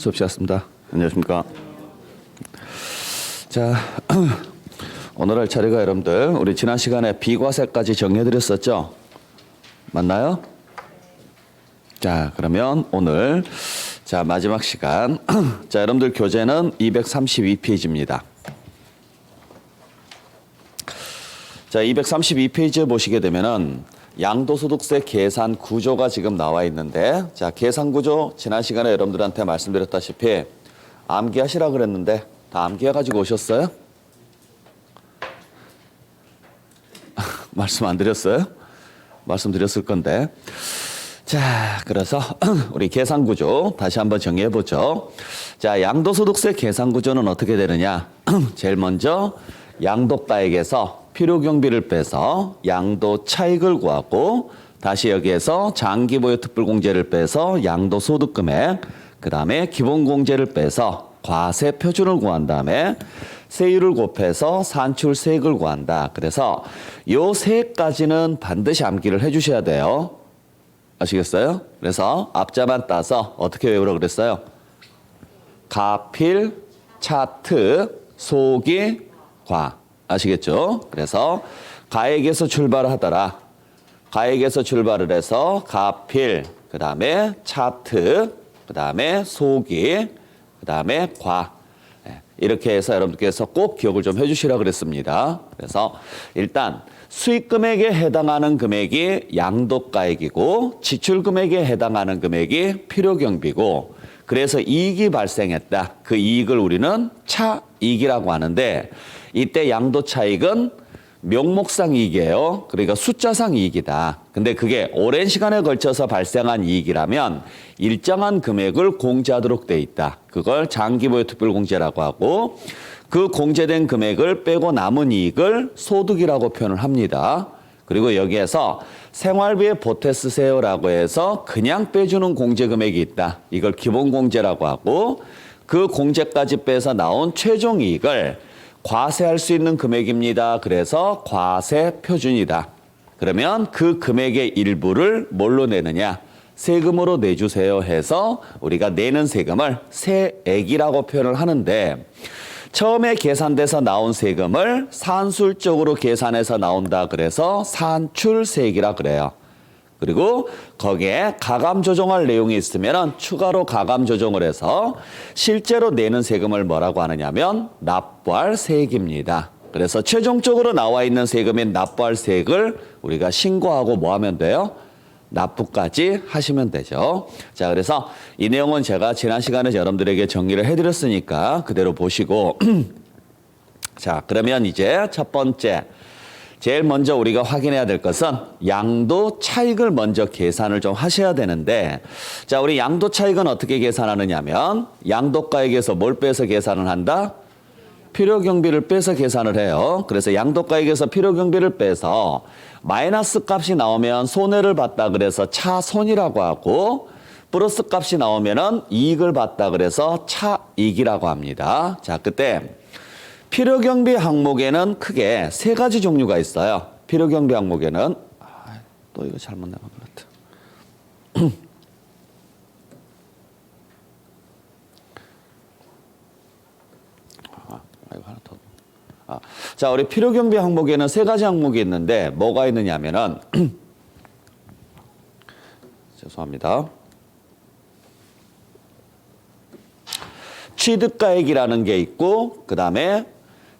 수업 시작했습니다. 안녕하십니까. 자, 오늘 할 차례가 여러분들 우리 지난 시간에 비과세까지 정리해드렸었죠? 맞나요? 자, 그러면 오늘 자 마지막 시간 자 여러분들 교재는 232페이지입니다. 자 232페이지에 보시게 되면은 양도소득세 계산 구조가 지금 나와 있는데 자 계산 구조 지난 시간에 여러분들한테 말씀드렸다시피 암기하시라 그랬는데 다 암기해가지고 오셨어요? 말씀 안 드렸어요? 말씀드렸을 건데 자 그래서 우리 계산 구조 다시 한번 정리해 보죠. 자 양도소득세 계산 구조는 어떻게 되느냐 제일 먼저 양도가액에서 필요경비를 빼서 양도 차익을 구하고 다시 여기에서 장기보유 특별공제를 빼서 양도소득금액 그 다음에 기본공제를 빼서 과세 표준을 구한 다음에 세율을 곱해서 산출세액을 구한다. 그래서 요 세 가지는 반드시 암기를 해주셔야 돼요. 아시겠어요? 그래서 앞자만 따서 어떻게 외우라고 그랬어요? 가필, 차트, 소기, 과. 아시겠죠? 그래서 가액에서 출발하더라. 가액에서 출발을 해서 가필, 그 다음에 차트, 그 다음에 소기, 그 다음에 과. 이렇게 해서 여러분께서 꼭 기억을 좀 해주시라 그랬습니다. 그래서 일단 수익금액에 해당하는 금액이 양도가액이고 지출금액에 해당하는 금액이 필요경비고 그래서 이익이 발생했다. 그 이익을 우리는 차이익이라고 하는데 이때 양도차익은 명목상 이익이에요. 그러니까 숫자상 이익이다. 근데 그게 오랜 시간에 걸쳐서 발생한 이익이라면 일정한 금액을 공제하도록 돼 있다. 그걸 장기보유 특별공제라고 하고 그 공제된 금액을 빼고 남은 이익을 소득이라고 표현을 합니다. 그리고 여기에서 생활비에 보태 쓰세요라고 해서 그냥 빼주는 공제 금액이 있다. 이걸 기본공제라고 하고 그 공제까지 빼서 나온 최종 이익을 과세할 수 있는 금액입니다. 그래서 과세 표준이다. 그러면 그 금액의 일부를 뭘로 내느냐? 세금으로 내주세요 해서 우리가 내는 세금을 세액이라고 표현을 하는데 처음에 계산돼서 나온 세금을 산술적으로 계산해서 나온다. 그래서 산출세액이라 그래요. 그리고 거기에 가감 조정할 내용이 있으면 추가로 가감 조정을 해서 실제로 내는 세금을 뭐라고 하느냐면 납부할 세액입니다. 그래서 최종적으로 나와 있는 세금인 납부할 세액을 우리가 신고하고 뭐 하면 돼요? 납부까지 하시면 되죠. 자, 그래서 이 내용은 제가 지난 시간에 여러분들에게 정리를 해드렸으니까 그대로 보시고 자, 그러면 이제 첫 번째 제일 먼저 우리가 확인해야 될 것은 양도 차익을 먼저 계산을 좀 하셔야 되는데 자 우리 양도 차익은 어떻게 계산하느냐면 양도가액에서 뭘 빼서 계산을 한다? 필요경비를 빼서 계산을 해요. 그래서 양도가액에서 필요경비를 빼서 마이너스 값이 나오면 손해를 봤다 그래서 차손이라고 하고 플러스 값이 나오면은 이익을 봤다 그래서 차익이라고 합니다. 자 그때 필요경비 항목에는 크게 세 가지 종류가 있어요. 필요경비 항목에는 또 이거 잘못 내가 그렇다. 이거 하나 더. 자, 우리 필요경비 항목에는 세 가지 항목이 있는데 뭐가 있느냐면은 죄송합니다. 취득가액이라는 게 있고 그 다음에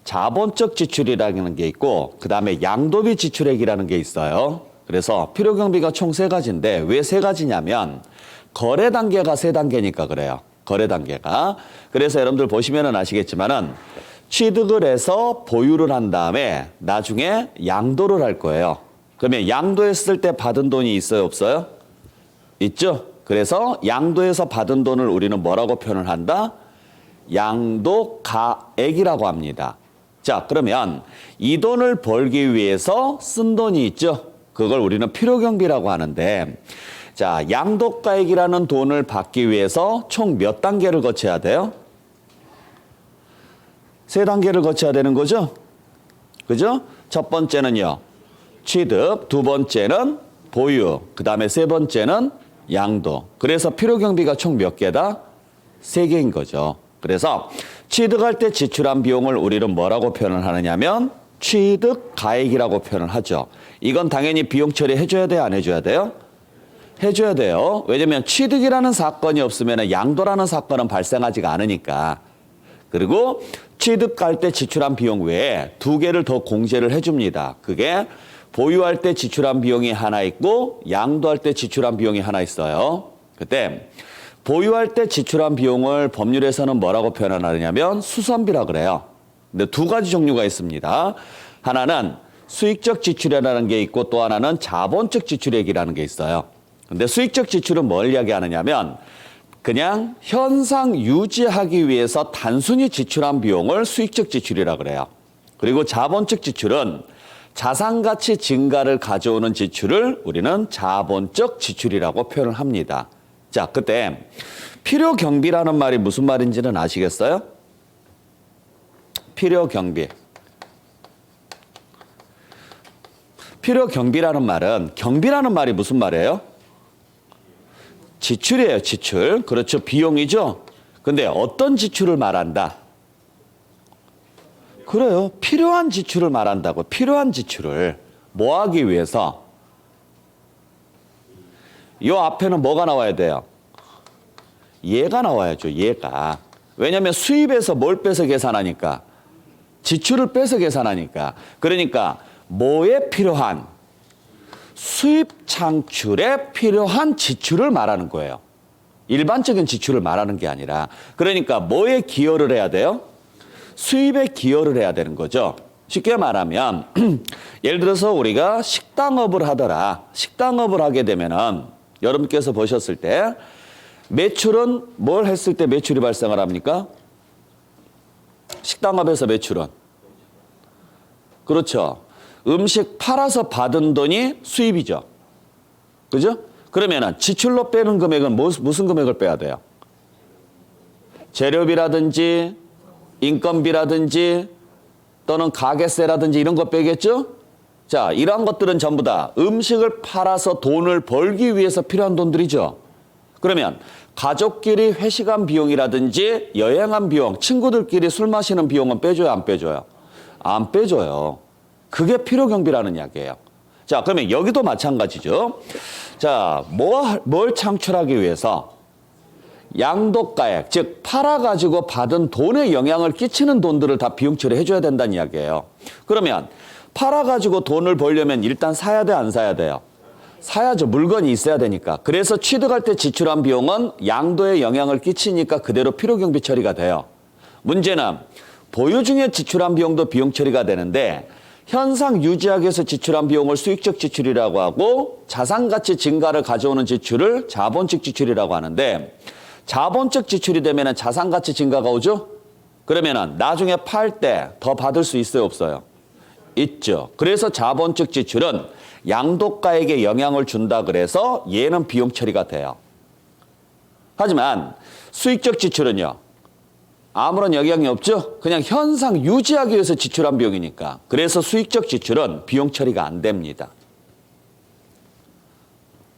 자본적 지출이라는 게 있고 그 다음에 양도비 지출액이라는 게 있어요. 그래서 필요경비가 총 세 가지인데 왜 세 가지냐면 거래 단계가 세 단계니까 그래요. 거래 단계가. 그래서 여러분들 보시면은 아시겠지만은 취득을 해서 보유를 한 다음에 나중에 양도를 할 거예요. 그러면 양도했을 때 받은 돈이 있어요, 없어요? 있죠? 그래서 양도해서 받은 돈을 우리는 뭐라고 표현을 한다? 양도가액이라고 합니다. 자, 그러면 이 돈을 벌기 위해서 쓴 돈이 있죠? 그걸 우리는 필요경비라고 하는데 자, 양도가액이라는 돈을 받기 위해서 총 몇 단계를 거쳐야 돼요? 세 단계를 거쳐야 되는 거죠? 그죠? 첫 번째는요. 취득, 두 번째는 보유, 그 다음에 세 번째는 양도. 그래서 필요경비가 총 몇 개다? 세 개인 거죠. 그래서 취득할 때 지출한 비용을 우리는 뭐라고 표현을 하느냐면 취득 가액이라고 표현을 하죠. 이건 당연히 비용 처리해줘야 돼요? 안 해줘야 돼요? 해줘야 돼요. 왜냐면 취득이라는 사건이 없으면 양도라는 사건은 발생하지가 않으니까. 그리고 취득할 때 지출한 비용 외에 두 개를 더 공제를 해줍니다. 그게 보유할 때 지출한 비용이 하나 있고 양도할 때 지출한 비용이 하나 있어요. 그때 보유할 때 지출한 비용을 법률에서는 뭐라고 표현하느냐면 수선비라 그래요. 근데 두 가지 종류가 있습니다. 하나는 수익적 지출이라는 게 있고 또 하나는 자본적 지출액이라는 게 있어요. 근데 수익적 지출은 뭘 이야기하느냐면 그냥 현상 유지하기 위해서 단순히 지출한 비용을 수익적 지출이라 그래요. 그리고 자본적 지출은 자산 가치 증가를 가져오는 지출을 우리는 자본적 지출이라고 표현을 합니다. 자, 그때 필요 경비라는 말이 무슨 말인지는 아시겠어요? 필요 경비. 필요 경비라는 말은 경비라는 말이 무슨 말이에요? 지출이에요, 지출. 그렇죠, 비용이죠. 근데 어떤 지출을 말한다? 그래요, 필요한 지출을 말한다고. 필요한 지출을 뭐 하기 위해서? 이 앞에는 뭐가 나와야 돼요? 얘가 나와야죠, 얘가. 왜냐하면 수입에서 뭘 빼서 계산하니까? 지출을 빼서 계산하니까. 그러니까 뭐에 필요한? 수입 창출에 필요한 지출을 말하는 거예요. 일반적인 지출을 말하는 게 아니라. 그러니까 뭐에 기여를 해야 돼요? 수입에 기여를 해야 되는 거죠. 쉽게 말하면 예를 들어서 우리가 식당업을 하더라. 식당업을 하게 되면은 여러분께서 보셨을 때 매출은 뭘 했을 때 매출이 발생을 합니까? 식당업에서 매출은. 그렇죠. 음식 팔아서 받은 돈이 수입이죠. 그죠? 그러면은 지출로 빼는 금액은 무슨 금액을 빼야 돼요? 재료비라든지 인건비라든지 또는 가게세라든지 이런 거 빼겠죠? 자, 이러한 것들은 전부 다 음식을 팔아서 돈을 벌기 위해서 필요한 돈들이죠. 그러면 가족끼리 회식한 비용이라든지 여행한 비용, 친구들끼리 술 마시는 비용은 빼줘요, 안 빼줘요? 안 빼줘요. 그게 필요경비라는 이야기예요. 자, 그러면 여기도 마찬가지죠. 자, 뭘 창출하기 위해서? 양도가액, 즉 팔아가지고 받은 돈에 영향을 끼치는 돈들을 다 비용 처리해줘야 된다는 이야기예요. 그러면 팔아가지고 돈을 벌려면 일단 사야 돼, 안 사야 돼요? 사야죠. 물건이 있어야 되니까. 그래서 취득할 때 지출한 비용은 양도에 영향을 끼치니까 그대로 필요경비 처리가 돼요. 문제는 보유 중에 지출한 비용도 비용 처리가 되는데 현상 유지하기 위해서 지출한 비용을 수익적 지출이라고 하고 자산가치 증가를 가져오는 지출을 자본적 지출이라고 하는데 자본적 지출이 되면 자산가치 증가가 오죠? 그러면 나중에 팔 때 더 받을 수 있어요, 없어요? 있죠. 그래서 자본적 지출은 양도가액에 영향을 준다 그래서 얘는 비용 처리가 돼요. 하지만 수익적 지출은요. 아무런 영향이 없죠? 그냥 현상 유지하기 위해서 지출한 비용이니까. 그래서 수익적 지출은 비용 처리가 안 됩니다.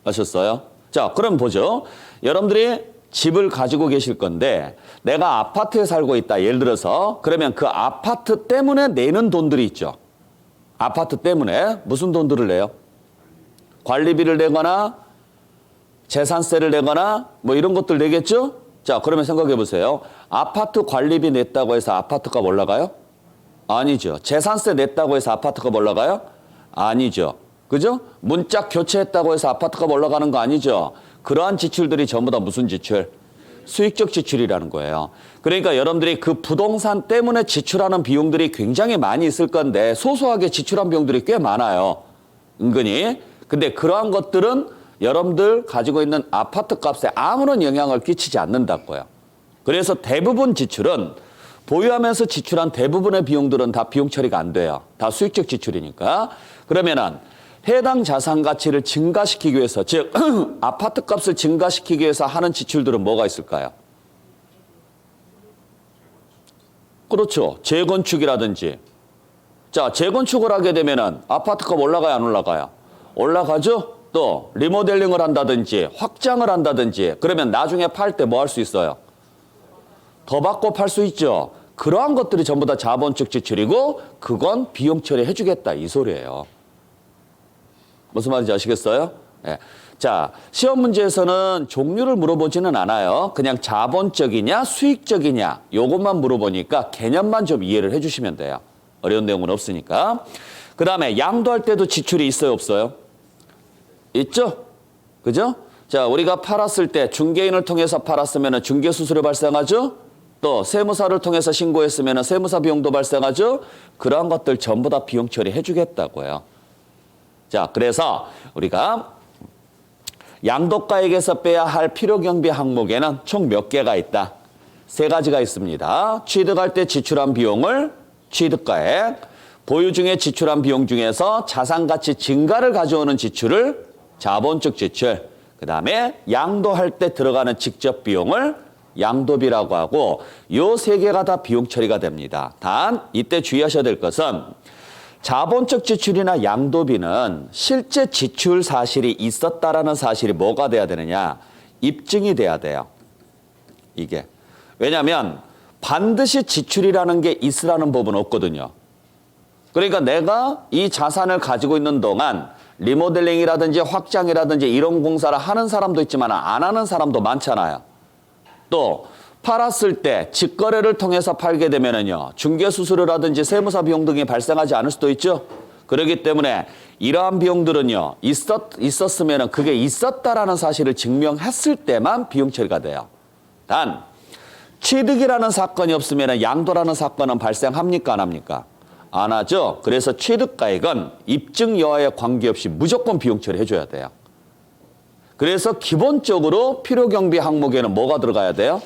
아셨어요? 자, 그럼 보죠. 여러분들이 집을 가지고 계실 건데 내가 아파트에 살고 있다. 예를 들어서 그러면 그 아파트 때문에 내는 돈들이 있죠. 아파트 때문에 무슨 돈들을 내요? 관리비를 내거나 재산세를 내거나 뭐 이런 것들 내겠죠? 자, 그러면 생각해 보세요. 아파트 관리비 냈다고 해서 아파트값 올라가요? 아니죠. 재산세 냈다고 해서 아파트값 올라가요? 아니죠. 그죠? 문짝 교체했다고 해서 아파트값 올라가는 거 아니죠. 그러한 지출들이 전부 다 무슨 지출? 수익적 지출이라는 거예요. 그러니까 여러분들이 그 부동산 때문에 지출하는 비용들이 굉장히 많이 있을 건데 소소하게 지출한 비용들이 꽤 많아요. 은근히. 근데 그러한 것들은 여러분들 가지고 있는 아파트 값에 아무런 영향을 끼치지 않는다고요. 그래서 대부분 지출은 보유하면서 지출한 대부분의 비용들은 다 비용 처리가 안 돼요. 다 수익적 지출이니까. 그러면은 해당 자산 가치를 증가시키기 위해서, 즉 아파트 값을 증가시키기 위해서 하는 지출들은 뭐가 있을까요? 그렇죠. 재건축이라든지. 자, 재건축을 하게 되면은 아파트 값 올라가요, 안 올라가요? 올라가죠? 또 리모델링을 한다든지 확장을 한다든지 그러면 나중에 팔 때 뭐 할 수 있어요? 더 받고 팔 수 있죠. 그러한 것들이 전부 다 자본적 지출이고 그건 비용 처리해 주겠다 이 소리예요. 무슨 말인지 아시겠어요? 예. 자, 시험 문제에서는 종류를 물어보지는 않아요. 그냥 자본적이냐 수익적이냐 요것만 물어보니까 개념만 좀 이해를 해주시면 돼요. 어려운 내용은 없으니까. 그 다음에 양도할 때도 지출이 있어요 없어요? 있죠? 그죠? 자, 우리가 팔았을 때 중개인을 통해서 팔았으면 중개수수료 발생하죠? 또 세무사를 통해서 신고했으면 세무사 비용도 발생하죠? 그러한 것들 전부 다 비용 처리해 주겠다고요. 자, 그래서 우리가 양도가액에서 빼야 할 필요경비 항목에는 총 몇 개가 있다? 3가지가 있습니다. 취득할 때 지출한 비용을 취득가액, 보유 중에 지출한 비용 중에서 자산가치 증가를 가져오는 지출을 자본적 지출, 그 다음에 양도할 때 들어가는 직접 비용을 양도비라고 하고 요 3개가 다 비용 처리가 됩니다. 단 이때 주의하셔야 될 것은 자본적 지출이나 양도비는 실제 지출 사실이 있었다라는 사실이 뭐가 돼야 되느냐? 입증이 돼야 돼요. 이게. 왜냐하면 반드시 지출이라는 게 있으라는 법은 없거든요. 그러니까 내가 이 자산을 가지고 있는 동안 리모델링이라든지 확장이라든지 이런 공사를 하는 사람도 있지만 안 하는 사람도 많잖아요. 또 팔았을 때 직거래를 통해서 팔게 되면은요, 중개수수료라든지 세무사 비용 등이 발생하지 않을 수도 있죠. 그렇기 때문에 이러한 비용들은요, 있었으면은 그게 있었다라는 사실을 증명했을 때만 비용 처리가 돼요. 단 취득이라는 사건이 없으면은 양도라는 사건은 발생합니까 안 합니까? 안 하죠. 그래서 취득가액은 입증 여하에 관계없이 무조건 비용 처리해 줘야 돼요. 그래서 기본적으로 필요경비 항목에는 뭐가 들어가야 돼요?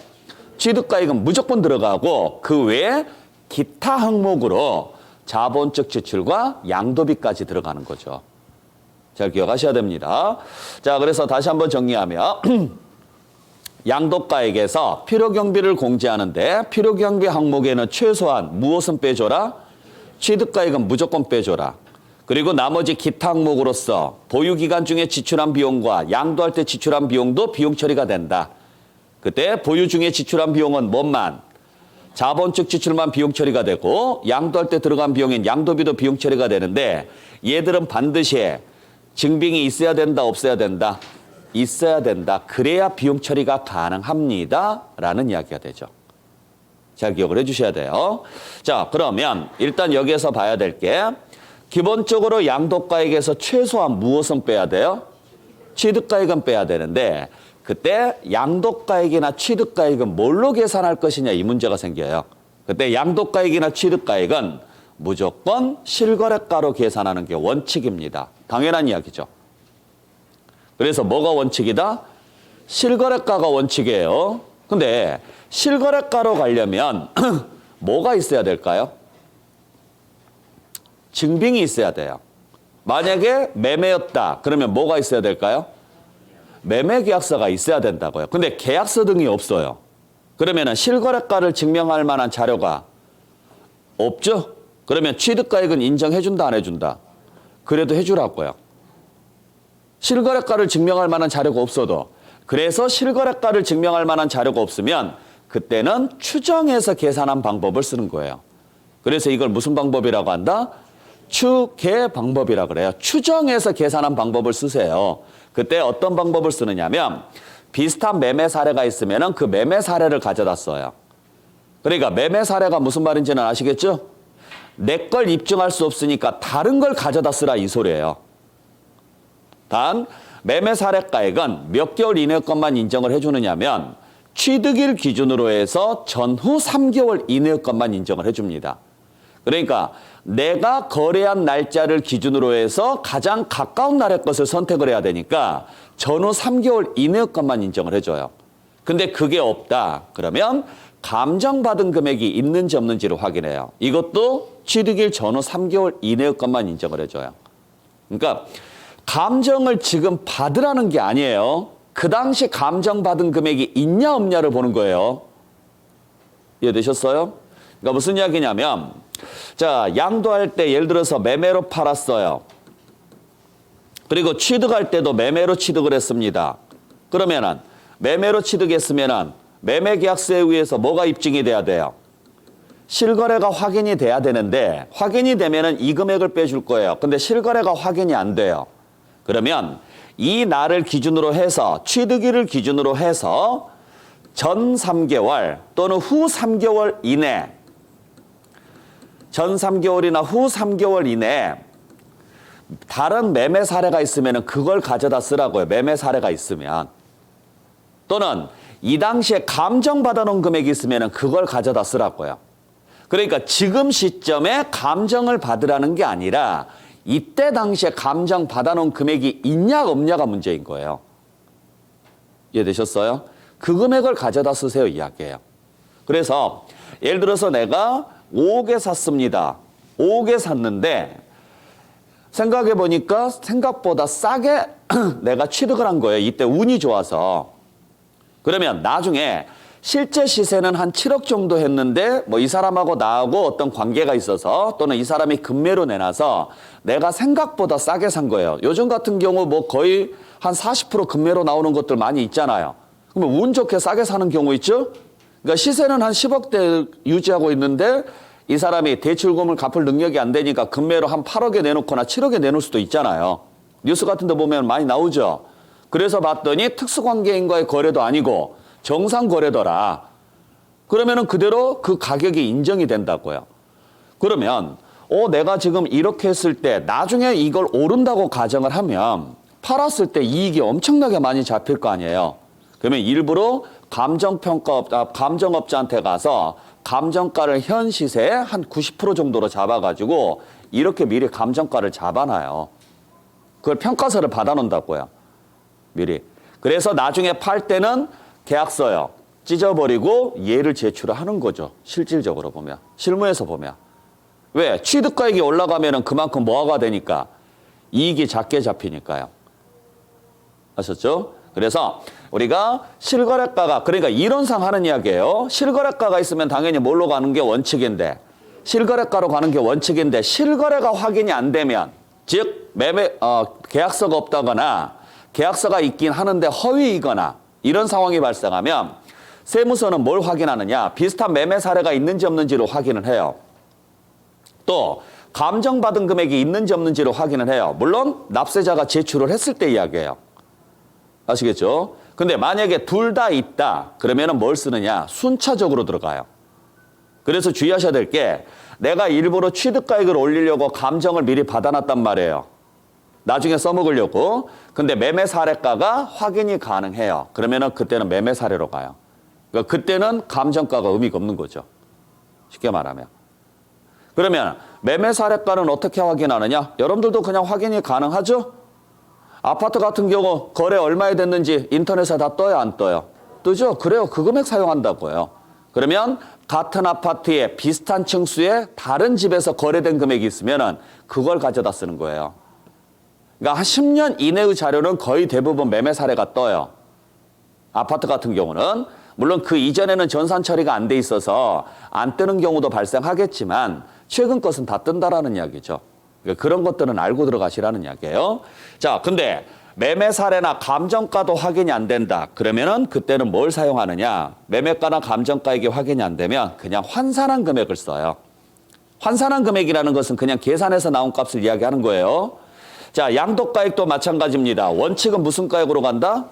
취득가액은 무조건 들어가고 그 외에 기타 항목으로 자본적 지출과 양도비까지 들어가는 거죠. 잘 기억하셔야 됩니다. 자, 그래서 다시 한번 정리하면 양도가액에서 필요경비를 공제하는데 필요경비 항목에는 최소한 무엇은 빼줘라? 취득가액은 무조건 빼줘라. 그리고 나머지 기타 항목으로서 보유기간 중에 지출한 비용과 양도할 때 지출한 비용도 비용 처리가 된다. 그때 보유 중에 지출한 비용은 뭐만? 자본적 지출만 비용 처리가 되고 양도할 때 들어간 비용인 양도비도 비용 처리가 되는데 얘들은 반드시 증빙이 있어야 된다, 없어야 된다? 있어야 된다. 그래야 비용 처리가 가능합니다. 라는 이야기가 되죠. 잘 기억을 해주셔야 돼요. 자, 그러면 일단 여기에서 봐야 될 게 기본적으로 양도가액에서 최소한 무엇은 빼야 돼요? 취득가액은 빼야 되는데 그때 양도가액이나 취득가액은 뭘로 계산할 것이냐 이 문제가 생겨요. 그때 양도가액이나 취득가액은 무조건 실거래가로 계산하는 게 원칙입니다. 당연한 이야기죠. 그래서 뭐가 원칙이다? 실거래가가 원칙이에요. 근데 실거래가로 가려면 뭐가 있어야 될까요? 증빙이 있어야 돼요. 만약에 매매였다. 그러면 뭐가 있어야 될까요? 매매계약서가 있어야 된다고요. 근데 계약서 등이 없어요. 그러면 실거래가를 증명할 만한 자료가 없죠? 그러면 취득가액은 인정해준다 안 해준다? 그래도 해주라고요. 실거래가를 증명할 만한 자료가 없어도 그래서 실거래가를 증명할 만한 자료가 없으면 그때는 추정해서 계산한 방법을 쓰는 거예요. 그래서 이걸 무슨 방법이라고 한다? 추계 방법이라고 그래요. 추정해서 계산한 방법을 쓰세요. 그때 어떤 방법을 쓰느냐면 비슷한 매매 사례가 있으면 그 매매 사례를 가져다 써요. 그러니까 매매 사례가 무슨 말인지는 아시겠죠? 내 걸 입증할 수 없으니까 다른 걸 가져다 쓰라 이 소리예요. 단 매매 사례가액은 몇 개월 이내 것만 인정을 해주느냐면 취득일 기준으로 해서 전후 3개월 이내의 것만 인정을 해줍니다. 그러니까 내가 거래한 날짜를 기준으로 해서 가장 가까운 날의 것을 선택을 해야 되니까 전후 3개월 이내의 것만 인정을 해줘요. 근데 그게 없다. 그러면 감정받은 금액이 있는지 없는지를 확인해요. 이것도 취득일 전후 3개월 이내의 것만 인정을 해줘요. 그러니까 감정을 지금 받으라는 게 아니에요. 그 당시 감정받은 금액이 있냐 없냐를 보는 거예요. 이해되셨어요? 그러니까 무슨 이야기냐면 자, 양도할 때 예를 들어서 매매로 팔았어요. 그리고 취득할 때도 매매로 취득을 했습니다. 그러면은 매매로 취득했으면은 매매계약서에 의해서 뭐가 입증이 돼야 돼요? 실거래가 확인이 돼야 되는데 확인이 되면은 이 금액을 빼줄 거예요. 근데 실거래가 확인이 안 돼요. 그러면 이 날을 기준으로 해서 취득일을 기준으로 해서 전 3개월 또는 후 3개월 이내 전 3개월이나 후 3개월 이내 다른 매매 사례가 있으면 그걸 가져다 쓰라고요. 매매 사례가 있으면. 또는 이 당시에 감정받아 놓은 금액이 있으면 그걸 가져다 쓰라고요. 그러니까 지금 시점에 감정을 받으라는 게 아니라 이때 당시에 감정 받아놓은 금액이 있냐 없냐가 문제인 거예요. 이해되셨어요? 그 금액을 가져다 쓰세요 이야기예요. 그래서 예를 들어서 내가 5억에 샀습니다. 5억에 샀는데 생각해 보니까 생각보다 싸게 내가 취득을 한 거예요. 이때 운이 좋아서. 그러면 나중에 실제 시세는 한 7억 정도 했는데 뭐 이 사람하고 나하고 어떤 관계가 있어서 또는 이 사람이 금매로 내놔서 내가 생각보다 싸게 산 거예요. 요즘 같은 경우 뭐 거의 한 40% 금매로 나오는 것들 많이 있잖아요. 그러면 운 좋게 싸게 사는 경우 있죠? 그러니까 시세는 한 10억대 유지하고 있는데 이 사람이 대출금을 갚을 능력이 안 되니까 금매로 한 8억에 내놓거나 7억에 내놓을 수도 있잖아요. 뉴스 같은 데 보면 많이 나오죠. 그래서 봤더니 특수관계인과의 거래도 아니고 정상 거래더라. 그러면은 그대로 그 가격이 인정이 된다고요. 그러면 내가 지금 이렇게 했을 때 나중에 이걸 오른다고 가정을 하면 팔았을 때 이익이 엄청나게 많이 잡힐 거 아니에요. 그러면 일부러 감정업자한테 가서 감정가를 현 시세에 한 90% 정도로 잡아가지고 이렇게 미리 감정가를 잡아놔요. 그걸 평가서를 받아놓는다고요. 미리. 그래서 나중에 팔 때는 계약서요. 찢어버리고 얘를 제출하는 거죠. 실질적으로 보면. 실무에서 보면. 왜? 취득가액이 올라가면 그만큼 뭐가 되니까? 이익이 작게 잡히니까요. 아셨죠? 그래서 우리가 실거래가가 그러니까 이론상 하는 이야기예요. 실거래가가 있으면 당연히 뭘로 가는 게 원칙인데 실거래가로 가는 게 원칙인데 실거래가 확인이 안 되면 즉 계약서가 없다거나 계약서가 있긴 하는데 허위이거나 이런 상황이 발생하면 세무서는 뭘 확인하느냐? 비슷한 매매 사례가 있는지 없는지를 확인을 해요. 또 감정받은 금액이 있는지 없는지를 확인을 해요. 물론 납세자가 제출을 했을 때 이야기예요. 아시겠죠? 근데 만약에 둘 다 있다 그러면은 뭘 쓰느냐? 순차적으로 들어가요. 그래서 주의하셔야 될 게 내가 일부러 취득가액을 올리려고 감정을 미리 받아놨단 말이에요. 나중에 써먹으려고. 근데 매매 사례가가 확인이 가능해요. 그러면은 그때는 매매 사례로 가요. 그러니까 그때는 감정가가 의미가 없는 거죠. 쉽게 말하면. 그러면 매매 사례가는 어떻게 확인하느냐? 여러분들도 그냥 확인이 가능하죠? 아파트 같은 경우 거래 얼마에 됐는지 인터넷에 다 떠요, 안 떠요? 뜨죠? 그래요. 그 금액 사용한다고요. 그러면 같은 아파트에 비슷한 층수에 다른 집에서 거래된 금액이 있으면은 그걸 가져다 쓰는 거예요. 그러니까 한 10년 이내의 자료는 거의 대부분 매매 사례가 떠요. 아파트 같은 경우는 물론 그 이전에는 전산 처리가 안 돼 있어서 안 뜨는 경우도 발생하겠지만 최근 것은 다 뜬다라는 이야기죠. 그러니까 그런 것들은 알고 들어가시라는 이야기예요. 자, 근데 매매 사례나 감정가도 확인이 안 된다. 그러면은 그때는 뭘 사용하느냐? 매매가나 감정가액이 확인이 안 되면 그냥 환산한 금액을 써요. 환산한 금액이라는 것은 그냥 계산해서 나온 값을 이야기하는 거예요. 자, 양도가액도 마찬가지입니다. 원칙은 무슨 가액으로 간다?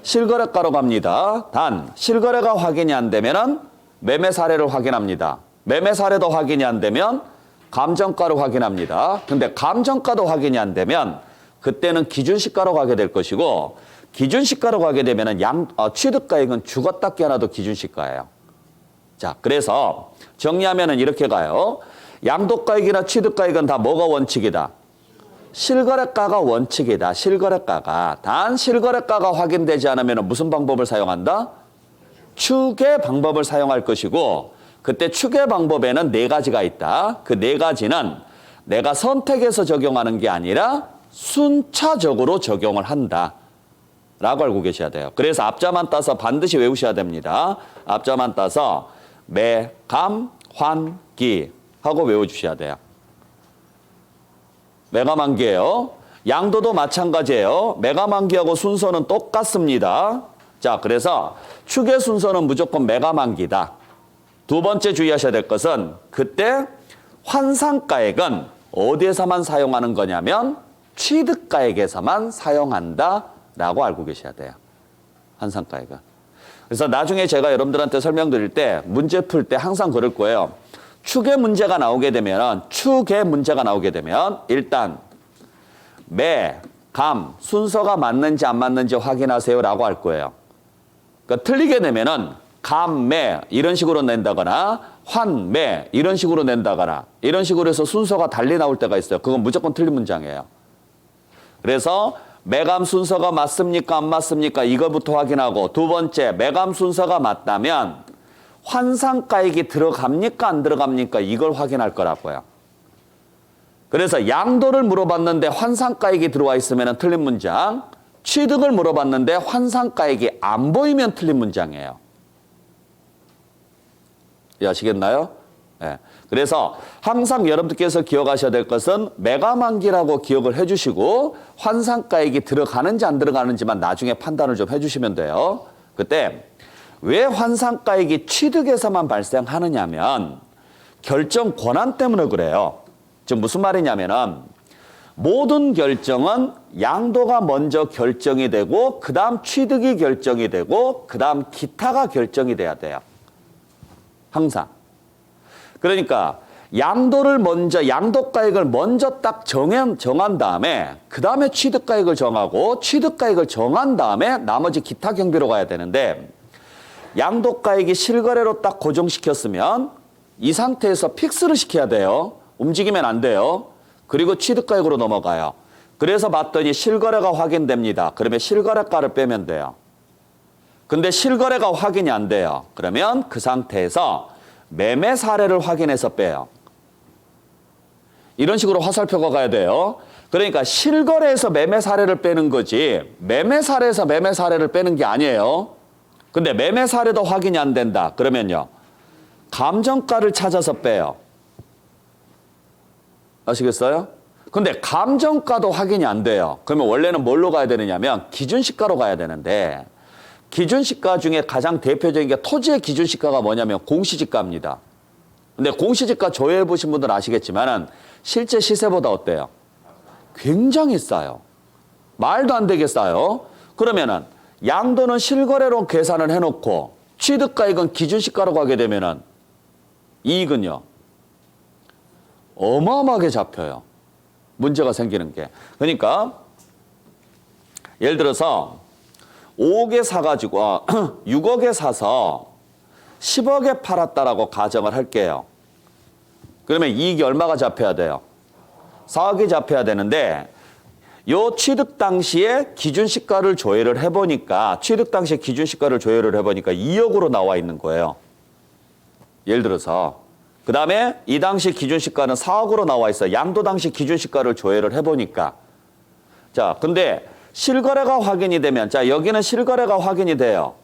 실거래가로 갑니다. 단 실거래가 확인이 안 되면은 매매 사례를 확인합니다. 매매 사례도 확인이 안 되면 감정가로 확인합니다. 근데 감정가도 확인이 안 되면 그때는 기준시가로 가게 될 것이고 기준시가로 가게 되면은 취득가액은 죽었다 깨어나도 기준시가예요. 자, 그래서 정리하면은 이렇게 가요. 양도가액이나 취득가액은 다 뭐가 원칙이다? 실거래가가 원칙이다. 실거래가가. 단 실거래가가 확인되지 않으면 무슨 방법을 사용한다? 추계 방법을 사용할 것이고 그때 추계 방법에는 4가지가 있다. 그 4가지는 내가 선택해서 적용하는 게 아니라 순차적으로 적용을 한다. 라고 알고 계셔야 돼요. 그래서 앞자만 따서 반드시 외우셔야 됩니다. 앞자만 따서 매, 감, 환, 기 하고 외워주셔야 돼요. 매감환기예요. 양도도 마찬가지예요. 매감환기하고 순서는 똑같습니다. 자, 그래서 축의 순서는 무조건 매가만기다. 두 번째 주의하셔야 될 것은 그때 환산가액은 어디에서만 사용하는 거냐면 취득가액에서만 사용한다라고 알고 계셔야 돼요. 환산가액은. 그래서 나중에 제가 여러분들한테 설명드릴 때 문제 풀 때 항상 그럴 거예요. 축의 문제가 나오게 되면 일단 매, 감, 순서가 맞는지 안 맞는지 확인하세요라고 할 거예요. 그러니까 틀리게 되면은 감, 매 이런 식으로 낸다거나 환, 매 이런 식으로 낸다거나 이런 식으로 해서 순서가 달리 나올 때가 있어요. 그건 무조건 틀린 문장이에요. 그래서 매감 순서가 맞습니까? 안 맞습니까? 이거부터 확인하고 두 번째 매감 순서가 맞다면 환산가액이 들어갑니까? 안 들어갑니까? 이걸 확인할 거라고요. 그래서 양도를 물어봤는데 환산가액이 들어와 있으면 틀린 문장, 취득을 물어봤는데 환산가액이 안 보이면 틀린 문장이에요. 아시겠나요? 네. 그래서 항상 여러분들께서 기억하셔야 될 것은 매가만기라고 기억을 해주시고 환산가액이 들어가는지 안 들어가는지만 나중에 판단을 좀 해주시면 돼요. 그때 왜 환산가액이 취득에서만 발생하느냐면 결정 권한 때문에 그래요. 지금 무슨 말이냐면은 모든 결정은 양도가 먼저 결정이 되고 그 다음 취득이 결정이 되고 그 다음 기타가 결정이 돼야 돼요. 항상. 그러니까 양도가액을 먼저 딱 정한 다음에 그 다음에 취득가액을 정하고 취득가액을 정한 다음에 나머지 기타 경비로 가야 되는데 양도가액이 실거래로 딱 고정시켰으면 이 상태에서 픽스를 시켜야 돼요. 움직이면 안 돼요. 그리고 취득가액으로 넘어가요. 그래서 봤더니 실거래가 확인됩니다. 그러면 실거래가를 빼면 돼요. 근데 실거래가 확인이 안 돼요. 그러면 그 상태에서 매매 사례를 확인해서 빼요. 이런 식으로 화살표가 가야 돼요. 그러니까 실거래에서 매매 사례를 빼는 거지 매매 사례에서 매매 사례를 빼는 게 아니에요. 근데 매매 사례도 확인이 안 된다. 그러면요. 감정가를 찾아서 빼요. 아시겠어요? 근데 감정가도 확인이 안 돼요. 그러면 원래는 뭘로 가야 되느냐면 기준시가로 가야 되는데 기준시가 중에 가장 대표적인 게 토지의 기준시가가 뭐냐면 공시지가입니다. 근데 공시지가 조회해 보신 분들은 아시겠지만은 실제 시세보다 어때요? 굉장히 싸요. 말도 안 되게 싸요. 그러면은 양도는 실거래로 계산을 해놓고 취득가액은 기준시가로 가게 되면은 이익은요. 어마어마하게 잡혀요. 문제가 생기는 게. 그러니까 예를 들어서 5억에 사가지고 6억에 사서 10억에 팔았다라고 가정을 할게요. 그러면 이익이 얼마가 잡혀야 돼요? 4억이 잡혀야 되는데 요 취득 당시에 기준시가를 조회를 해보니까 취득 당시에 기준시가를 조회를 해보니까 2억으로 나와 있는 거예요. 예를 들어서 그 다음에 이 당시 기준시가는 4억으로 나와 있어요. 양도 당시 기준시가를 조회를 해보니까. 자, 근데 실거래가 확인이 되면, 자, 여기는 실거래가 확인이 돼요.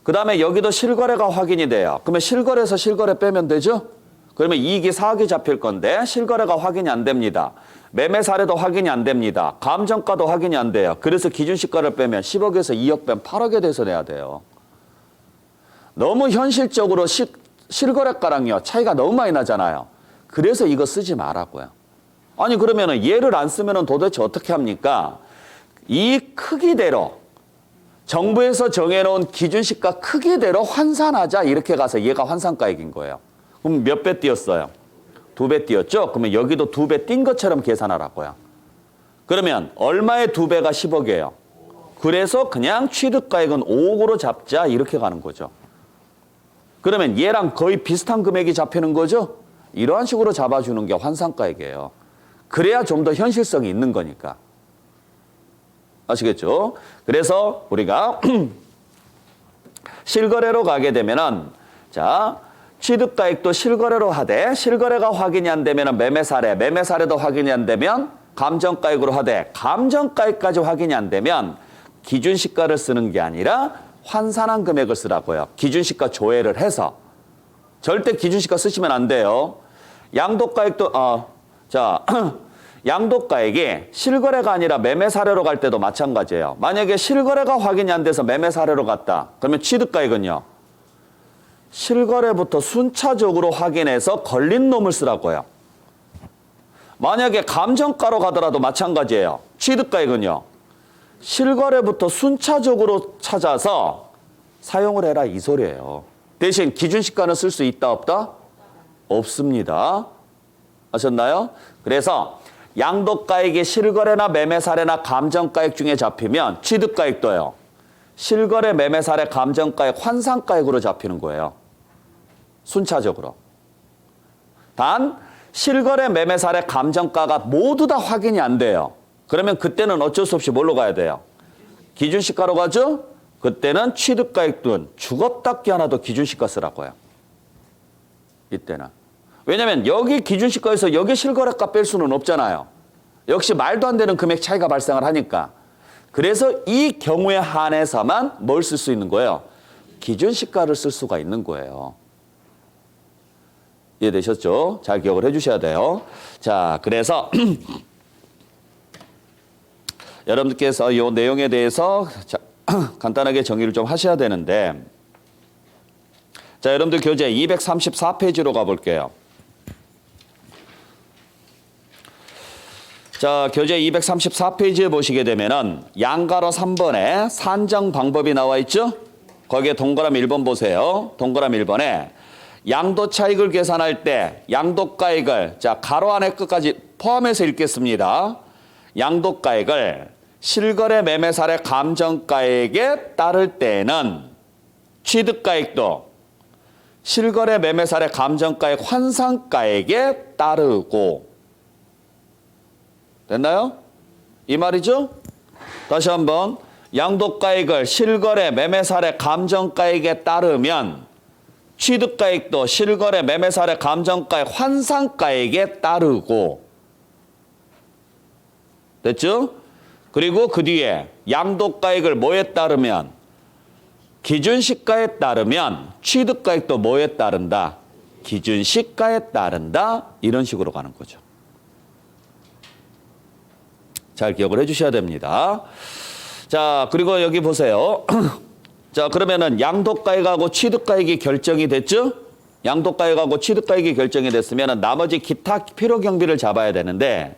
그 다음에 여기도 실거래가 확인이 돼요. 그러면 실거래에서 실거래 빼면 되죠? 그러면 이익이 4억이 잡힐 건데 실거래가 확인이 안 됩니다. 매매 사례도 확인이 안 됩니다. 감정가도 확인이 안 돼요. 그래서 기준시가를 빼면 10억에서 2억 빼면 8억에 대해서 내야 돼요. 너무 현실적으로 실거래가랑요 차이가 너무 많이 나잖아요. 그래서 이거 쓰지 말라고요. 아니 그러면은 얘를 안 쓰면은 도대체 어떻게 합니까? 이 크기대로 정부에서 정해놓은 기준시가 크기대로 환산하자 이렇게 가서 얘가 환산가액인 거예요. 그럼 몇 배 띄었어요? 2배 띄었죠? 그러면 여기도 2배 띈 것처럼 계산하라고요. 그러면 얼마의 2배가 10억이에요? 그래서 그냥 취득가액은 5억으로 잡자 이렇게 가는 거죠. 그러면 얘랑 거의 비슷한 금액이 잡히는 거죠? 이러한 식으로 잡아주는 게 환산가액이에요. 그래야 좀 더 현실성이 있는 거니까. 아시겠죠? 그래서 우리가 실거래로 가게 되면은 자 취득가액도 실거래로 하되 실거래가 확인이 안 되면 매매 사례도 확인이 안 되면 감정가액으로 하되 감정가액까지 확인이 안 되면 기준시가를 쓰는 게 아니라 환산한 금액을 쓰라고요. 기준시가 조회를 해서. 절대 기준시가 쓰시면 안 돼요. 양도가액도 자 양도가액이 실거래가 아니라 매매 사례로 갈 때도 마찬가지예요. 만약에 실거래가 확인이 안 돼서 매매 사례로 갔다. 그러면 취득가액은요. 실거래부터 순차적으로 확인해서 걸린 놈을 쓰라고요. 만약에 감정가로 가더라도 마찬가지예요. 취득가액은요. 실거래부터 순차적으로 찾아서 사용을 해라 이 소리예요. 대신 기준시가는 쓸 수 있다 없다? 없습니다. 아셨나요? 그래서 양도가액이 실거래나 매매 사례나 감정가액 중에 잡히면 취득가액도요. 실거래, 매매 사례, 감정가액, 환산가액으로 잡히는 거예요. 순차적으로. 단 실거래, 매매 사례, 감정가가 모두 다 확인이 안 돼요. 그러면 그때는 어쩔 수 없이 뭘로 가야 돼요? 기준시가로 가죠? 그때는 취득가액 돈 죽었다 깨 하나도 기준시가 쓰라고요. 이때는. 왜냐면 여기 기준시가에서 여기 실거래가 뺄 수는 없잖아요. 역시 말도 안 되는 금액 차이가 발생을 하니까. 그래서 이 경우에 한해서만 뭘 쓸 수 있는 거예요? 기준시가를 쓸 수가 있는 거예요. 이해되셨죠? 잘 기억을 해 주셔야 돼요. 자, 그래서 여러분들께서 이 내용에 대해서 간단하게 정리를 좀 하셔야 되는데, 자, 여러분들 교재 234페이지로 가볼게요. 자, 교재 234페이지에 보시게 되면은 양가로 3번에 산정 방법이 나와 있죠? 거기에 동그라미 1번 보세요. 동그라미 1번에 양도 차익을 계산할 때 양도가액을, 자, 가로 안에 끝까지 포함해서 읽겠습니다. 양도가액을 실거래, 매매 사례, 감정가액에 따를 때는 취득가액도 실거래, 매매 사례, 감정가액, 환산가액에 따르고. 됐나요? 이 말이죠? 다시 한번. 양도가액을 실거래, 매매 사례, 감정가액에 따르면 취득가액도 실거래, 매매 사례, 감정가액, 환산가액에 따르고. 됐죠? 그리고 그 뒤에 양도가액을 뭐에 따르면? 기준시가에 따르면 취득가액도 뭐에 따른다? 기준시가에 따른다. 이런 식으로 가는 거죠. 잘 기억을 해 주셔야 됩니다. 자, 그리고 여기 보세요. 자, 그러면은 양도가액하고 취득가액이 결정이 됐죠? 양도가액하고 취득가액이 결정이 됐으면 나머지 기타 필요경비를 잡아야 되는데,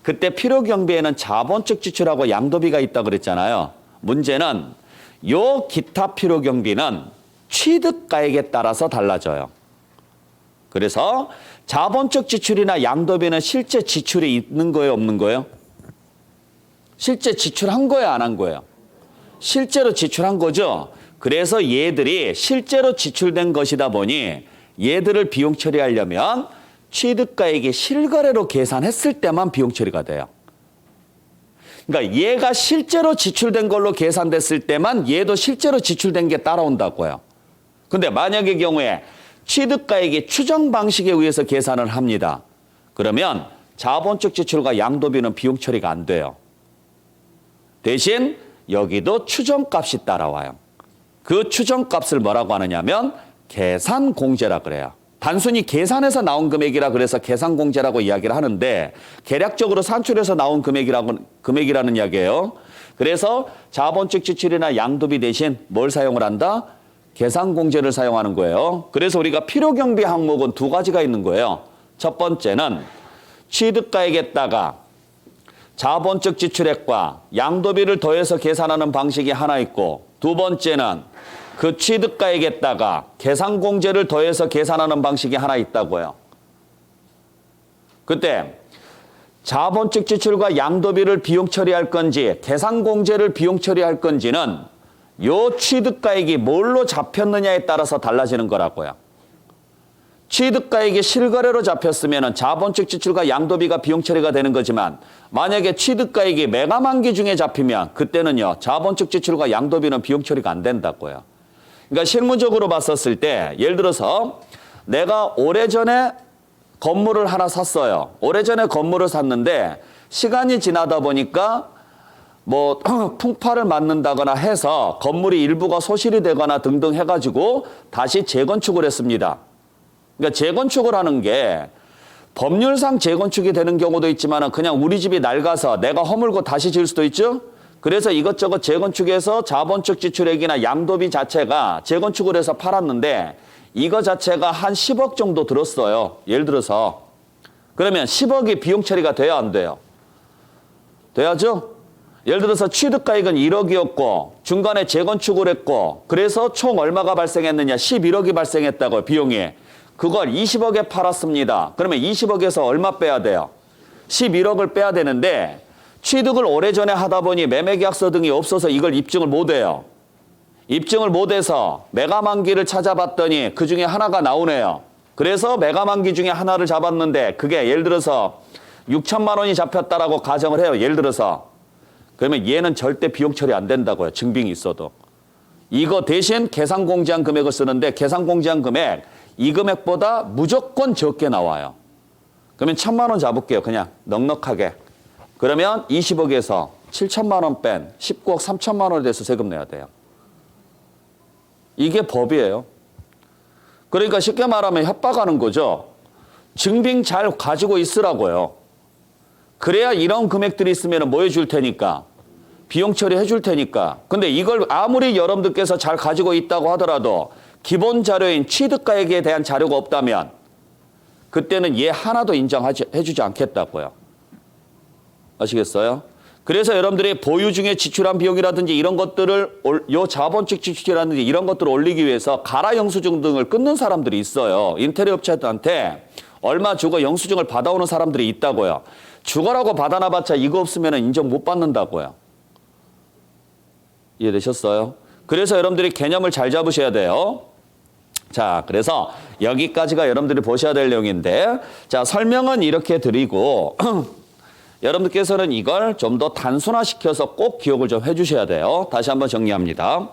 그때 필요경비에는 자본적 지출하고 양도비가 있다고 그랬잖아요. 문제는 요 기타 필요경비는 취득가액에 따라서 달라져요. 그래서 자본적 지출이나 양도비는 실제 지출이 있는 거예요, 없는 거예요? 실제 지출한 거예요, 안 한 거예요? 실제로 지출한 거죠. 그래서 얘들이 실제로 지출된 것이다 보니 얘들을 비용 처리하려면 취득가액이 실거래로 계산했을 때만 비용 처리가 돼요. 그러니까 얘가 실제로 지출된 걸로 계산됐을 때만 얘도 실제로 지출된 게 따라온다고요. 근데 만약의 경우에 취득가액이 추정 방식에 의해서 계산을 합니다. 그러면 자본적 지출과 양도비는 비용 처리가 안 돼요. 대신 여기도 추정값이 따라와요. 그 추정값을 뭐라고 하느냐면 계산공제라 그래요. 단순히 계산해서 나온 금액이라 그래서 계산공제라고 이야기를 하는데 계략적으로 산출해서 나온 금액이라는 이야기예요. 그래서 자본적 지출이나 양도비 대신 뭘 사용을 한다? 계산공제를 사용하는 거예요. 그래서 우리가 필요경비 항목은 두 가지가 있는 거예요. 첫 번째는 취득가액에다가 자본적 지출액과 양도비를 더해서 계산하는 방식이 하나 있고, 두 번째는 그 취득가액에다가 계산공제를 더해서 계산하는 방식이 하나 있다고요. 그때 자본적 지출과 양도비를 비용 처리할 건지 계산공제를 비용 처리할 건지는 요 취득가액이 뭘로 잡혔느냐에 따라서 달라지는 거라고요. 취득가액이 실거래로 잡혔으면 자본적 지출과 양도비가 비용 처리가 되는 거지만, 만약에 취득가액이 매각만기 중에 잡히면 그때는요, 자본적 지출과 양도비는 비용 처리가 안 된다고요. 그러니까 실무적으로 봤었을 때, 예를 들어서 내가 오래전에 건물을 하나 샀어요. 오래전에 건물을 샀는데 시간이 지나다 보니까 뭐 풍파를 맞는다거나 해서 건물이 일부가 소실이 되거나 등등 해가지고 다시 재건축을 했습니다. 그러니까 재건축을 하는 게 법률상 재건축이 되는 경우도 있지만 그냥 우리 집이 낡아서 내가 허물고 다시 지을 수도 있죠. 그래서 이것저것 재건축해서 자본적 지출액이나 양도비 자체가 재건축을 해서 팔았는데 이거 자체가 한 10억 정도 들었어요. 예를 들어서. 그러면 10억이 비용 처리가 돼야 안 돼요? 돼야죠? 예를 들어서 취득가액은 1억이었고 중간에 재건축을 했고 그래서 총 얼마가 발생했느냐? 11억이 발생했다고요. 비용이. 그걸 20억에 팔았습니다. 그러면 20억에서 얼마 빼야 돼요? 11억을 빼야 되는데 취득을 오래전에 하다 보니 매매계약서 등이 없어서 이걸 입증을 못해요. 입증을 못해서 매가만기를 찾아봤더니 그중에 하나가 나오네요. 그래서 매가만기 중에 하나를 잡았는데 그게 예를 들어서 6천만 원이 잡혔다라고 가정을 해요. 예를 들어서. 그러면 얘는 절대 비용 처리 안 된다고요. 증빙이 있어도. 이거 대신 계산공제한 금액을 쓰는데 계산공제한 금액 이 금액보다 무조건 적게 나와요. 그러면 1,000만 원 잡을게요. 그냥 넉넉하게. 그러면 20억에서 7천만 원 뺀 19억 3천만 원에 대해서 세금 내야 돼요. 이게 법이에요. 그러니까 쉽게 말하면 협박하는 거죠. 증빙 잘 가지고 있으라고요. 그래야 이런 금액들이 있으면 뭐 해줄 테니까. 비용 처리해 줄 테니까. 근데 이걸 아무리 여러분들께서 잘 가지고 있다고 하더라도 기본 자료인 취득가액에 대한 자료가 없다면 그때는 얘 하나도 인정해주지 않겠다고요. 아시겠어요? 그래서 여러분들이 보유 중에 지출한 비용이라든지 이런 것들을 요 자본적 지출이라든지 이런 것들을 올리기 위해서 가라 영수증 등을 끊는 사람들이 있어요. 인테리어 업체들한테 얼마 주고 영수증을 받아오는 사람들이 있다고요. 주거라고 받아놔봤자 이거 없으면 인정 못 받는다고요. 이해되셨어요? 그래서 여러분들이 개념을 잘 잡으셔야 돼요. 자, 그래서 여기까지가 여러분들이 보셔야 될 내용인데, 자, 설명은 이렇게 드리고, 여러분들께서는 이걸 좀 더 단순화시켜서 꼭 기억을 좀 해주셔야 돼요. 다시 한번 정리합니다.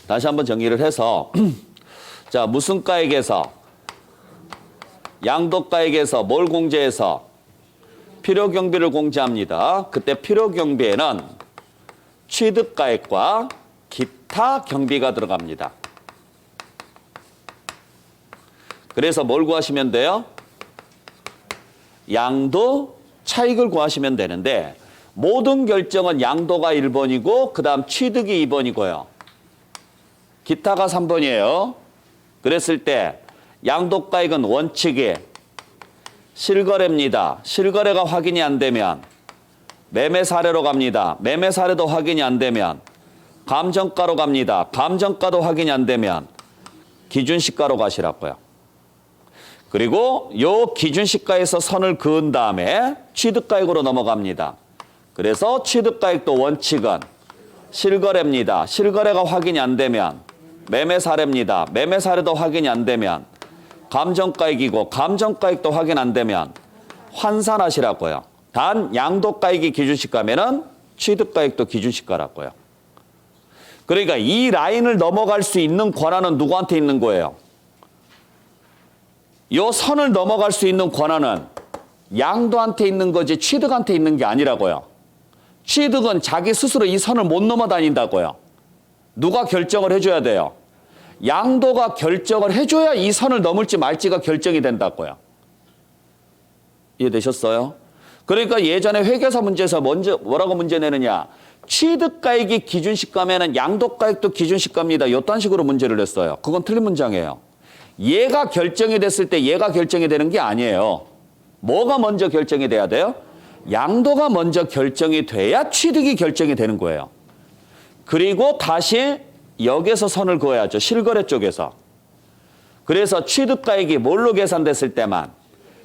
다시 한번 정리를 해서, 자, 무슨 가액에서, 양도가액에서 뭘 공제해서 필요경비를 공제합니다. 그때 필요경비에는 취득가액과 기타 경비가 들어갑니다. 그래서 뭘 구하시면 돼요? 양도 차익을 구하시면 되는데 모든 결정은 양도가 1번이고 그 다음 취득이 2번이고요. 기타가 3번이에요. 그랬을 때 양도가액은 원칙이 실거래입니다. 실거래가 확인이 안 되면 매매 사례로 갑니다. 매매 사례도 확인이 안 되면 감정가로 갑니다. 감정가도 확인이 안 되면 기준시가로 가시라고요. 그리고 요 기준시가에서 선을 그은 다음에 취득가액으로 넘어갑니다. 그래서 취득가액도 원칙은 실거래입니다. 실거래가 확인이 안 되면 매매 사례입니다. 매매 사례도 확인이 안 되면 감정가액이고 감정가액도 확인 안 되면 환산하시라고요. 단 양도가액이 기준시가면은 취득가액도 기준시가라고요. 그러니까 이 라인을 넘어갈 수 있는 권한은 누구한테 있는 거예요? 요 선을 넘어갈 수 있는 권한은 양도한테 있는 거지 취득한테 있는 게 아니라고요. 취득은 자기 스스로 이 선을 못 넘어 다닌다고요. 누가 결정을 해줘야 돼요? 양도가 결정을 해줘야 이 선을 넘을지 말지가 결정이 된다고요. 이해되셨어요? 그러니까 예전에 회계사 문제에서 먼저 뭐라고 문제 내느냐. 취득가액이 기준시가면은 양도가액도 기준시가입니다. 이딴 식으로 문제를 냈어요. 그건 틀린 문장이에요. 얘가 결정이 됐을 때 얘가 결정이 되는 게 아니에요. 뭐가 먼저 결정이 돼야 돼요? 양도가 먼저 결정이 돼야 취득이 결정이 되는 거예요. 그리고 다시 여기서 선을 그어야죠. 실거래 쪽에서. 그래서 취득가액이 뭘로 계산됐을 때만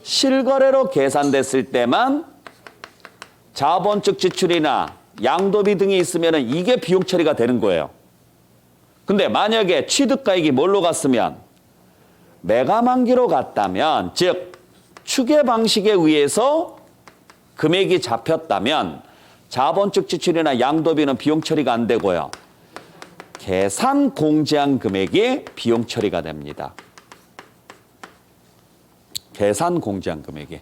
실거래로 계산됐을 때만 자본적 지출이나 양도비 등이 있으면 이게 비용 처리가 되는 거예요. 근데 만약에 취득가액이 뭘로 갔으면 매가만기로 갔다면 즉 추계 방식에 의해서 금액이 잡혔다면 자본적 지출이나 양도비는 비용 처리가 안 되고요. 계산 공제한 금액이 비용 처리가 됩니다. 계산 공제한 금액이.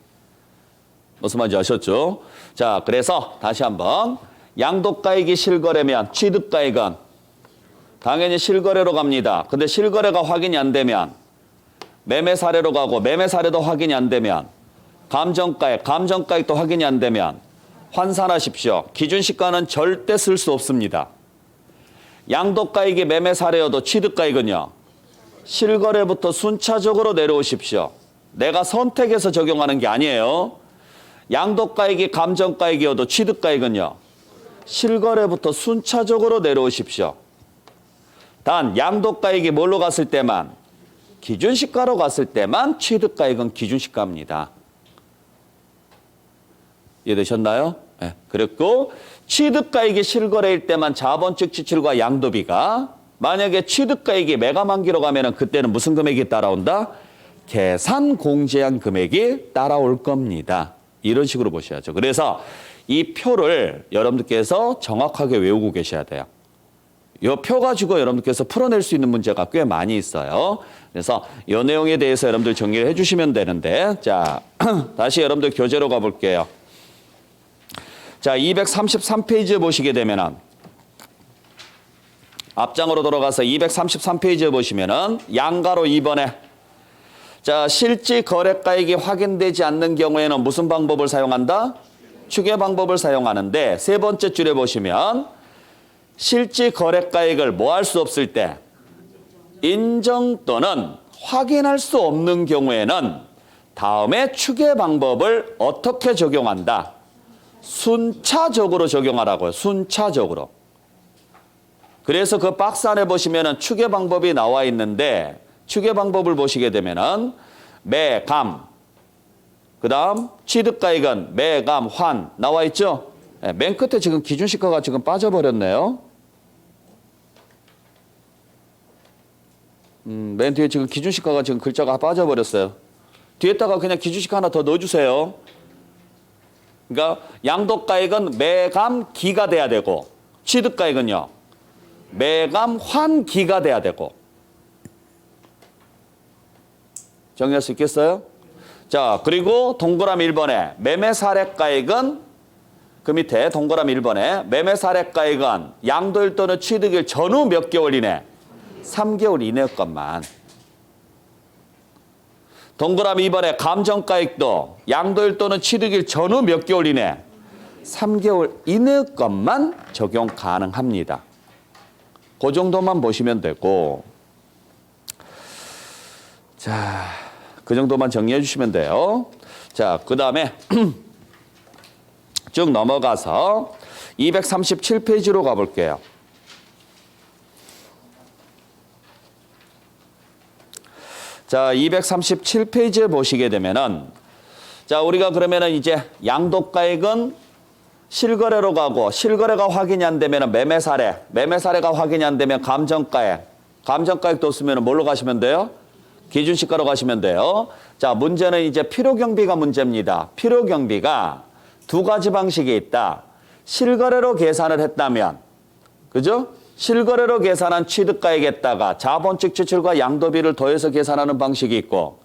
무슨 말인지 아셨죠? 자, 그래서 다시 한번 양도가액이 실거래면 취득가액은 당연히 실거래로 갑니다. 근데 실거래가 확인이 안 되면 매매 사례로 가고 매매 사례도 확인이 안 되면 감정가액, 감정가액도 확인이 안 되면 환산하십시오. 기준시가는 절대 쓸 수 없습니다. 양도가액이 매매 사례여도 취득가액은요. 실거래부터 순차적으로 내려오십시오. 내가 선택해서 적용하는 게 아니에요. 양도가액이 감정가액이어도 취득가액은요. 실거래부터 순차적으로 내려오십시오. 단 양도가액이 뭘로 갔을 때만 기준시가로 갔을 때만 취득가액은 기준시가입니다. 이해되셨나요? 네. 그랬고 취득가액이 실거래일 때만 자본적 지출과 양도비가 만약에 취득가액이 매각만기로 가면은 그때는 무슨 금액이 따라온다? 계산 공제한 금액이 따라올 겁니다. 이런 식으로 보셔야죠. 그래서 이 표를 여러분들께서 정확하게 외우고 계셔야 돼요. 이 표 가지고 여러분들께서 풀어낼 수 있는 문제가 꽤 많이 있어요. 그래서 이 내용에 대해서 여러분들 정리를 해주시면 되는데, 자, 다시 여러분들 교재로 가볼게요. 자, 233페이지에 보시게 되면은, 앞장으로 돌아가서 233페이지에 보시면은, 양가로 2번에, 자, 실질 거래가액이 확인되지 않는 경우에는 무슨 방법을 사용한다? 추계 방법을 사용하는데, 세 번째 줄에 보시면, 실질 거래가액을 뭐 할 수 없을 때, 인정 또는 확인할 수 없는 경우에는 다음에 추계 방법을 어떻게 적용한다? 순차적으로 적용하라고요. 순차적으로. 그래서 그 박스 안에 보시면은 추계 방법이 나와 있는데 추계 방법을 보시게 되면은 매감, 그 다음 취득가액은 매감, 환 나와 있죠? 네, 맨 끝에 지금 기준시가가 지금 빠져버렸네요. 맨 뒤에 지금 기준시가가 지금 글자가 빠져버렸어요. 뒤에다가 그냥 기준시가 하나 더 넣어주세요. 그러니까 양도가액은 매감기가 돼야 되고 취득가액은요. 매감환기가 돼야 되고. 정리할 수 있겠어요? 자, 그리고 동그라미 1번에 매매사례가액은 그 밑에 동그라미 1번에 매매사례가액은 양도일 또는 취득일 전후 몇 개월 이내? 3개월 이내의 것만. 동그라미 2번에 감정가액도 양도일 또는 취득일 전후 몇 개월 이내? 3개월 이내의 것만 적용 가능합니다. 그 정도만 보시면 되고, 자, 그 정도만 정리해 주시면 돼요. 자, 그 다음에 쭉 넘어가서 237페이지로 가볼게요. 자, 237페이지에 보시게 되면은, 자, 우리가 그러면은 이제 양도가액은 실거래로 가고, 실거래가 확인이 안 되면은 매매사례가 확인이 안 되면 감정가액도 없으면 뭘로 가시면 돼요? 기준시가로 가시면 돼요. 자, 문제는 이제 필요경비가 문제입니다. 필요경비가 두 가지 방식이 있다. 실거래로 계산을 했다면, 그죠? 실거래로 계산한 취득가액에다가 자본적 지출과 양도비를 더해서 계산하는 방식이 있고,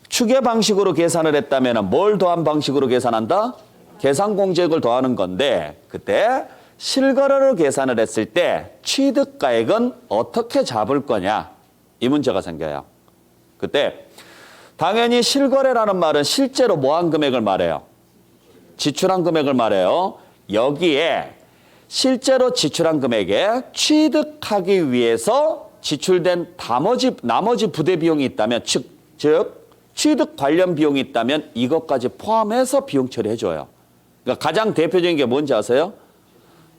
추계 방식으로 계산을 했다면 뭘 더한 방식으로 계산한다? 계산공제액을 더하는 건데, 그때 실거래로 계산을 했을 때 취득가액은 어떻게 잡을 거냐? 이 문제가 생겨요. 그때 당연히 실거래라는 말은 실제로 뭐한 금액을 말해요? 지출한 금액을 말해요. 여기에 실제로 지출한 금액에 취득하기 위해서 지출된 나머지 부대 비용이 있다면, 즉 취득 관련 비용이 있다면 이것까지 포함해서 비용 처리해줘요. 그러니까 가장 대표적인 게 뭔지 아세요?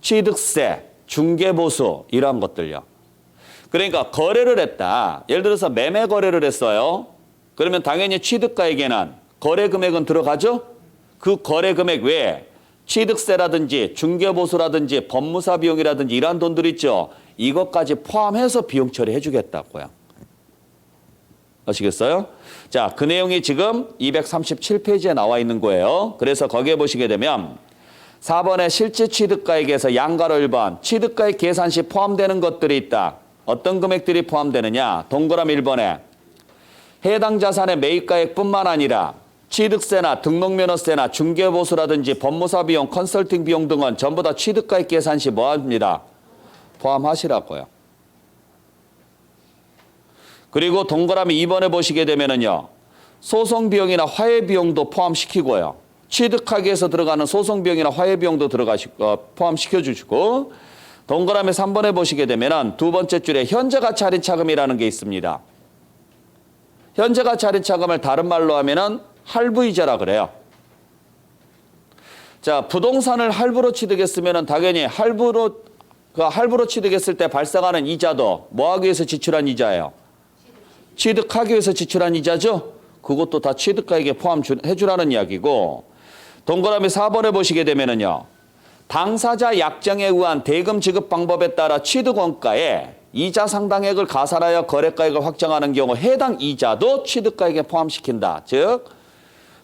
취득세, 중개보수 이러한 것들요. 그러니까 거래를 했다. 예를 들어서 매매 거래를 했어요. 그러면 당연히 취득가액에는 거래 금액은 들어가죠? 그 거래 금액 외에 취득세라든지 중개보수라든지 법무사 비용이라든지 이러한 돈들 있죠. 이것까지 포함해서 비용 처리해 주겠다고요. 아시겠어요? 자, 그 내용이 지금 237페이지에 나와 있는 거예요. 그래서 거기에 보시게 되면 4번에 실제 취득가액에서 양가로 1번 취득가액 계산 시 포함되는 것들이 있다. 어떤 금액들이 포함되느냐? 동그라미 1번에 해당 자산의 매입가액뿐만 아니라 취득세나 등록면허세나 중개보수라든지 법무사 비용, 컨설팅 비용 등은 전부 다 취득가액 계산 시 뭐 합니다? 포함하시라고요. 그리고 동그라미 2번에 보시게 되면은요. 소송 비용이나 화해 비용도 포함시키고요. 취득하기 위해서 들어가는 소송 비용이나 화해 비용도 포함시켜 주시고 동그라미 3번에 보시게 되면은 두 번째 줄에 현재 가치 할인 차금이라는 게 있습니다. 현재 가치 할인 차금을 다른 말로 하면은 할부이자라 그래요. 자, 부동산을 할부로 취득했으면은 당연히 할부로 취득했을 때 발생하는 이자도 뭐 하기 위해서 지출한 이자예요? 취득하기 위해서 지출한 이자죠? 그것도 다 취득가액에 포함해 주라는 이야기고 동그라미 4번에 보시게 되면은요. 당사자 약정에 의한 대금 지급 방법에 따라 취득 원가에 이자 상당액을 가산하여 거래가액을 확정하는 경우 해당 이자도 취득가액에 포함시킨다. 즉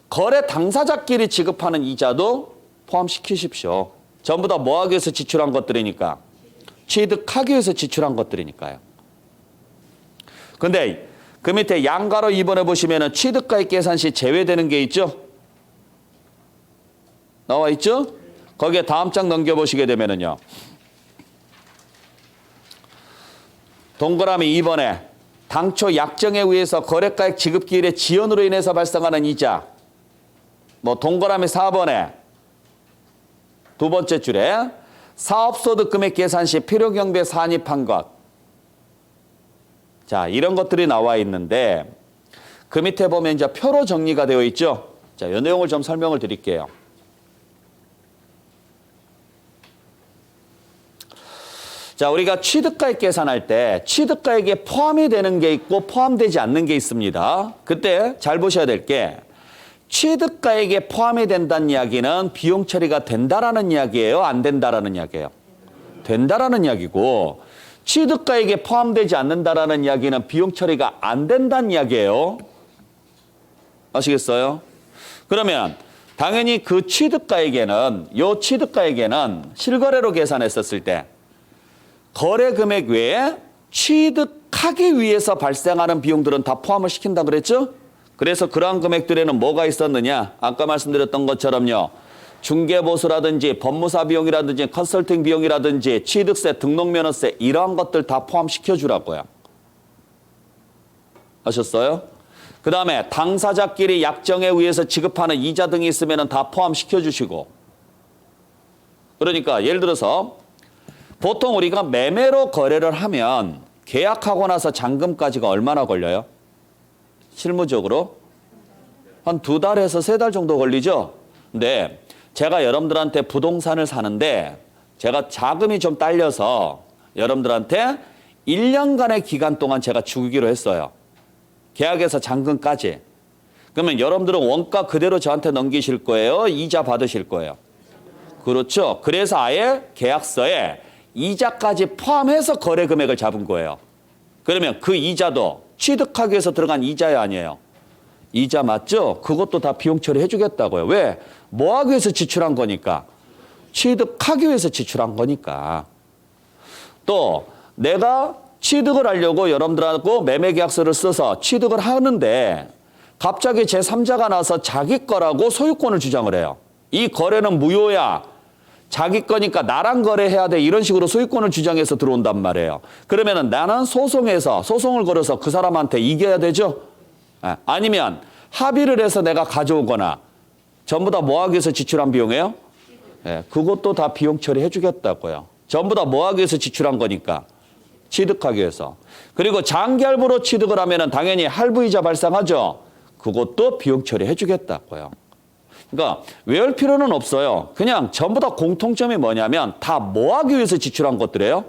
거래 당사자끼리 지급하는 이자도 포함시키십시오. 전부 다 뭐 하기 위해서 지출한 것들이니까 취득하기 위해서 지출한 것들이니까요. 근데 그 밑에 양가로 2번에 보시면은 취득가액 계산 시 제외되는 게 있죠? 나와 있죠? 거기에 다음 장 넘겨보시게 되면은요. 동그라미 2번에 당초 약정에 의해서 거래가액 지급기일의 지연으로 인해서 발생하는 이자. 뭐 동그라미 4번에 두 번째 줄에 사업소득 금액 계산 시 필요경비에 산입한 것. 자, 이런 것들이 나와 있는데 그 밑에 보면 이제 표로 정리가 되어 있죠. 자, 이 내용을 좀 설명을 드릴게요. 자, 우리가 취득가액 계산할 때 취득가액에 포함이 되는 게 있고 포함되지 않는 게 있습니다. 그때 잘 보셔야 될 게 취득가액에 포함이 된다는 이야기는 비용 처리가 된다라는 이야기예요? 안 된다라는 이야기예요? 된다라는 이야기고 취득가액에 포함되지 않는다라는 이야기는 비용 처리가 안 된다는 이야기예요. 아시겠어요? 그러면 당연히 그 취득가액에는 실거래로 계산했었을 때 거래 금액 외에 취득하기 위해서 발생하는 비용들은 다 포함을 시킨다 그랬죠? 그래서 그러한 금액들에는 뭐가 있었느냐? 아까 말씀드렸던 것처럼요. 중개보수라든지 법무사 비용이라든지 컨설팅 비용이라든지 취득세, 등록면허세 이러한 것들 다 포함시켜 주라고요. 아셨어요? 그 다음에 당사자끼리 약정에 의해서 지급하는 이자 등이 있으면 다 포함시켜 주시고 그러니까 예를 들어서 보통 우리가 매매로 거래를 하면 계약하고 나서 잔금까지가 얼마나 걸려요? 실무적으로? 한 2달에서 3달 정도 걸리죠? 근데 제가 여러분들한테 부동산을 사는데 제가 자금이 좀 딸려서 여러분들한테 1년간의 기간 동안 제가 주기로 했어요. 계약에서 잔금까지. 그러면 여러분들은 원가 그대로 저한테 넘기실 거예요? 이자 받으실 거예요? 그렇죠. 그래서 아예 계약서에 이자까지 포함해서 거래 금액을 잡은 거예요. 그러면 그 이자도 취득하기 위해서 들어간 이자요 아니에요? 이자 맞죠? 그것도 다 비용 처리해 주겠다고요. 왜? 뭐 하기 위해서 지출한 거니까? 취득하기 위해서 지출한 거니까. 또 내가 취득을 하려고 여러분들하고 매매계약서를 써서 취득을 하는데 갑자기 제3자가 나서 자기 거라고 소유권을 주장을 해요. 이 거래는 무효야. 자기 거니까 나랑 거래해야 돼. 이런 식으로 소유권을 주장해서 들어온단 말이에요. 그러면은 나는 소송을 걸어서 그 사람한테 이겨야 되죠? 아니면 합의를 해서 내가 가져오거나 전부 다 뭐 하기 위해서 지출한 비용이에요? 그것도 다 비용 처리해 주겠다고요. 전부 다 뭐 하기 위해서 지출한 거니까? 취득하기 위해서. 그리고 장기 할부로 취득을 하면은 당연히 할부이자 발생하죠? 그것도 비용 처리해 주겠다고요. 그러니까 외울 필요는 없어요. 그냥 전부 다 공통점이 뭐냐면 다 뭐 하기 위해서 지출한 것들이에요?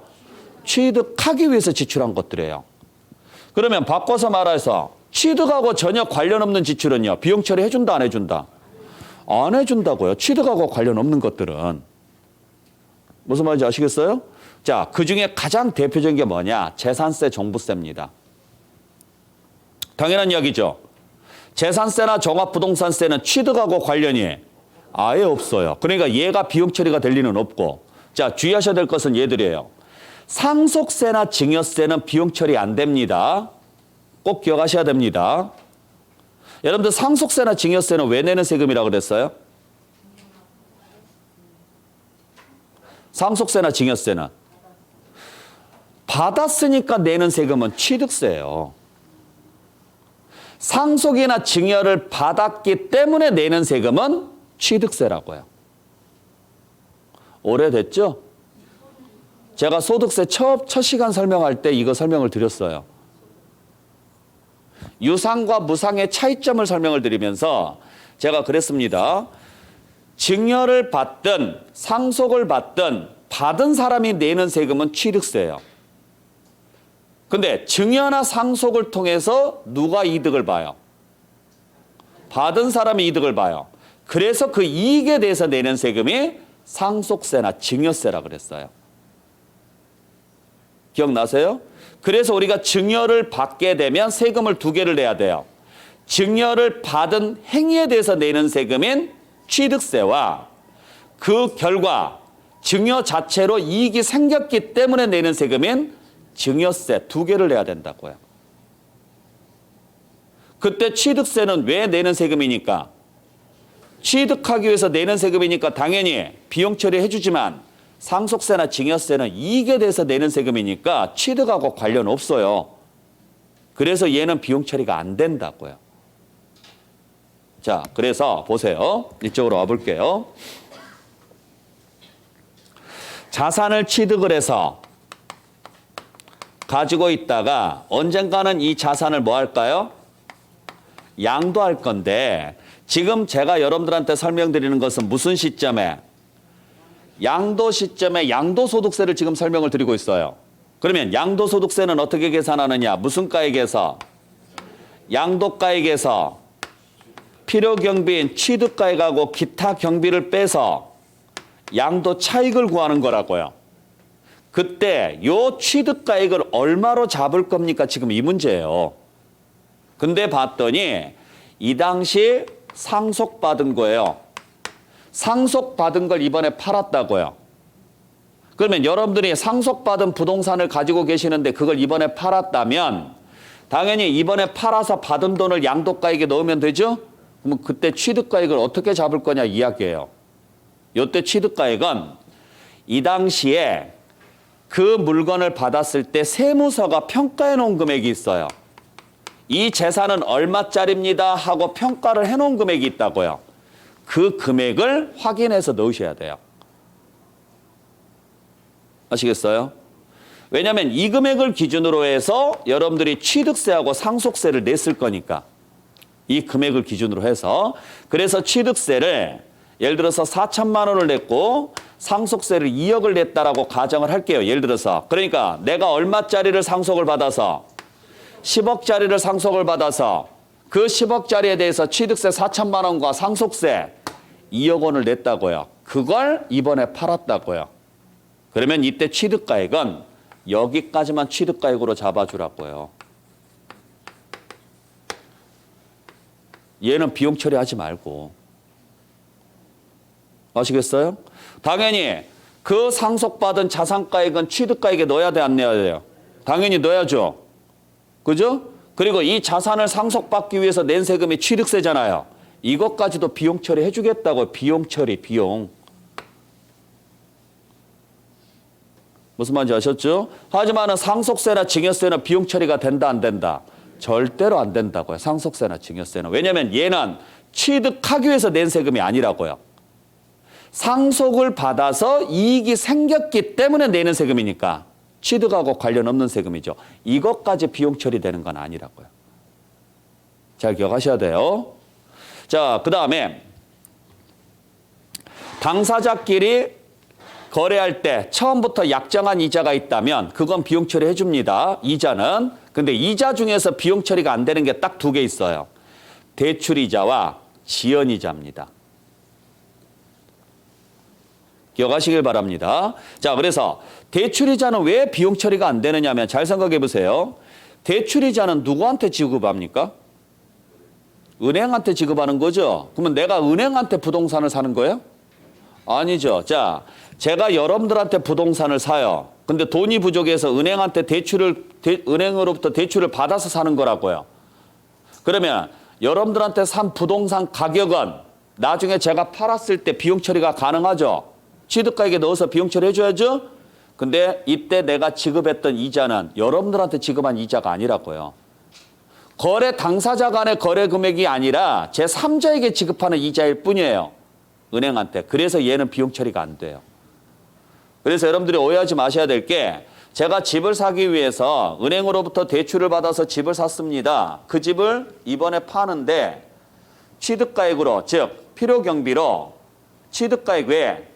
취득하기 위해서 지출한 것들이에요. 그러면 바꿔서 말해서 취득하고 전혀 관련 없는 지출은요. 비용 처리 해준다 안 해준다? 안 해준다고요. 취득하고 관련 없는 것들은. 무슨 말인지 아시겠어요? 자, 그중에 가장 대표적인 게 뭐냐? 재산세, 종부세입니다. 당연한 이야기죠. 재산세나 종합부동산세는 취득하고 관련이 아예 없어요. 그러니까 얘가 비용 처리가 될 리는 없고. 자, 주의하셔야 될 것은 얘들이에요. 상속세나 증여세는 비용 처리 안 됩니다. 꼭 기억하셔야 됩니다. 여러분들 상속세나 증여세는 왜 내는 세금이라고 그랬어요? 상속세나 증여세는 받았으니까 내는 세금은 취득세예요. 상속이나 증여를 받았기 때문에 내는 세금은 취득세라고요. 오래됐죠? 제가 소득세 첫 시간 설명할 때 이거 설명을 드렸어요. 유상과 무상의 차이점을 설명을 드리면서 제가 그랬습니다. 증여를 받든 상속을 받든 받은 사람이 내는 세금은 취득세예요. 근데 증여나 상속을 통해서 누가 이득을 봐요? 받은 사람이 이득을 봐요. 그래서 그 이익에 대해서 내는 세금이 상속세나 증여세라 그랬어요. 기억나세요? 그래서 우리가 증여를 받게 되면 세금을 두 개를 내야 돼요. 증여를 받은 행위에 대해서 내는 세금인 취득세와 그 결과 증여 자체로 이익이 생겼기 때문에 내는 세금인 증여세 두 개를 내야 된다고요. 그때 취득세는 왜 내는 세금이니까? 취득하기 위해서 내는 세금이니까 당연히 비용 처리해 주지만 상속세나 증여세는 이익에 대해서 내는 세금이니까 취득하고 관련 없어요. 그래서 얘는 비용 처리가 안 된다고요. 자, 그래서 보세요. 이쪽으로 와볼게요. 자산을 취득을 해서 가지고 있다가 언젠가는 이 자산을 뭐 할까요? 양도할 건데 지금 제가 여러분들한테 설명드리는 것은 무슨 시점에? 양도 시점에 양도소득세를 지금 설명을 드리고 있어요. 그러면 양도소득세는 어떻게 계산하느냐? 무슨 가액에서? 양도가액에서 필요경비인 취득가액하고 기타 경비를 빼서 양도 차익을 구하는 거라고요. 그때 요 취득가액을 얼마로 잡을 겁니까? 지금 이 문제예요. 근데 봤더니 이 당시 상속받은 거예요. 상속받은 걸 이번에 팔았다고요. 그러면 여러분들이 상속받은 부동산을 가지고 계시는데 그걸 이번에 팔았다면 당연히 이번에 팔아서 받은 돈을 양도가액에 넣으면 되죠? 그럼 그때 취득가액을 어떻게 잡을 거냐 이야기예요. 이때 취득가액은 이 당시에 그 물건을 받았을 때 세무서가 평가해 놓은 금액이 있어요. 이 재산은 얼마짜리입니다 하고 평가를 해 놓은 금액이 있다고요. 그 금액을 확인해서 넣으셔야 돼요. 아시겠어요? 왜냐하면 이 금액을 기준으로 해서 여러분들이 취득세하고 상속세를 냈을 거니까. 이 금액을 기준으로 해서. 그래서 취득세를 예를 들어서 4천만 원을 냈고 상속세를 2억을 냈다라고 가정을 할게요. 예를 들어서. 그러니까 내가 얼마짜리를 상속을 받아서 10억짜리를 상속을 받아서 그 10억짜리에 대해서 취득세 4천만 원과 상속세 2억 원을 냈다고요. 그걸 이번에 팔았다고요. 그러면 이때 취득가액은 여기까지만 취득가액으로 잡아주라고요. 얘는 비용 처리하지 말고. 아시겠어요? 당연히 그 상속받은 자산가액은 취득가액에 넣어야 돼, 안 넣어야 돼요? 당연히 넣어야죠. 그죠? 그리고 이 자산을 상속받기 위해서 낸 세금이 취득세잖아요. 이것까지도 비용 처리해 주겠다고. 비용 처리, 비용. 무슨 말인지 아셨죠? 하지만 상속세나 증여세는 비용 처리가 된다, 안 된다? 절대로 안 된다고요. 상속세나 증여세는. 왜냐하면 얘는 취득하기 위해서 낸 세금이 아니라고요. 상속을 받아서 이익이 생겼기 때문에 내는 세금이니까 취득하고 관련 없는 세금이죠. 이것까지 비용 처리되는 건 아니라고요. 잘 기억하셔야 돼요. 자, 그 다음에 당사자끼리 거래할 때 처음부터 약정한 이자가 있다면 그건 비용 처리해 줍니다. 이자는. 근데 이자 중에서 비용 처리가 안 되는 게 딱 두 개 있어요. 대출이자와 지연이자입니다. 기억하시길 바랍니다. 자, 그래서 대출이자는 왜 비용 처리가 안 되느냐면 잘 생각해 보세요. 대출이자는 누구한테 지급합니까? 은행한테 지급하는 거죠. 그러면 내가 은행한테 부동산을 사는 거예요? 아니죠. 자, 제가 여러분들한테 부동산을 사요. 근데 돈이 부족해서 은행으로부터 대출을 받아서 사는 거라고요. 그러면 여러분들한테 산 부동산 가격은 나중에 제가 팔았을 때 비용 처리가 가능하죠. 취득가액에 넣어서 비용 처리해 줘야죠. 근데 이때 내가 지급했던 이자는 여러분들한테 지급한 이자가 아니라고요. 거래 당사자 간의 거래 금액이 아니라 제3자에게 지급하는 이자일 뿐이에요. 은행한테. 그래서 얘는 비용 처리가 안 돼요. 그래서 여러분들이 오해하지 마셔야 될 게 제가 집을 사기 위해서 은행으로부터 대출을 받아서 집을 샀습니다. 그 집을 이번에 파는데 취득가액으로 즉 필요경비로 취득가액에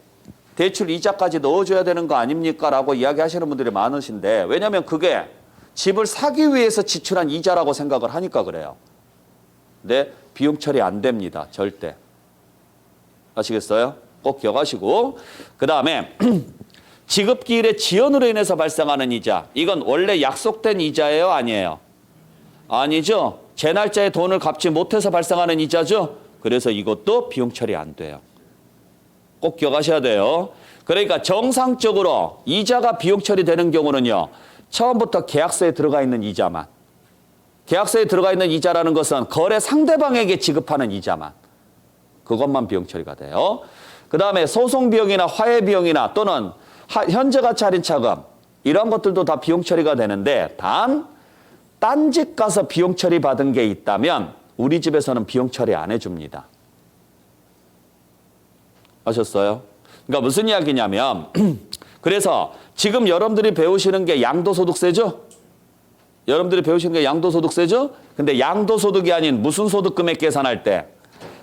대출 이자까지 넣어줘야 되는 거 아닙니까? 라고 이야기하시는 분들이 많으신데 왜냐하면 그게 집을 사기 위해서 지출한 이자라고 생각을 하니까 그래요. 근데 비용 처리 안 됩니다. 절대. 아시겠어요? 꼭 기억하시고 그 다음에 지급기일의 지연으로 인해서 발생하는 이자. 이건 원래 약속된 이자예요? 아니에요? 아니죠. 제 날짜에 돈을 갚지 못해서 발생하는 이자죠. 그래서 이것도 비용 처리 안 돼요. 꼭 기억하셔야 돼요. 그러니까 정상적으로 이자가 비용 처리되는 경우는요. 처음부터 계약서에 들어가 있는 이자만. 계약서에 들어가 있는 이자라는 것은 거래 상대방에게 지급하는 이자만. 그것만 비용 처리가 돼요. 그 다음에 소송 비용이나 화해 비용이나 또는 현재 가치 할인 차금 이런 것들도 다 비용 처리가 되는데 딴 집 가서 비용 처리 받은 게 있다면 우리 집에서는 비용 처리 안 해줍니다. 아셨어요? 그러니까 무슨 이야기냐면 그래서 지금 여러분들이 배우시는 게 양도소득세죠? 여러분들이 배우시는 게 양도소득세죠? 근데 양도소득이 아닌 무슨 소득금액 계산할 때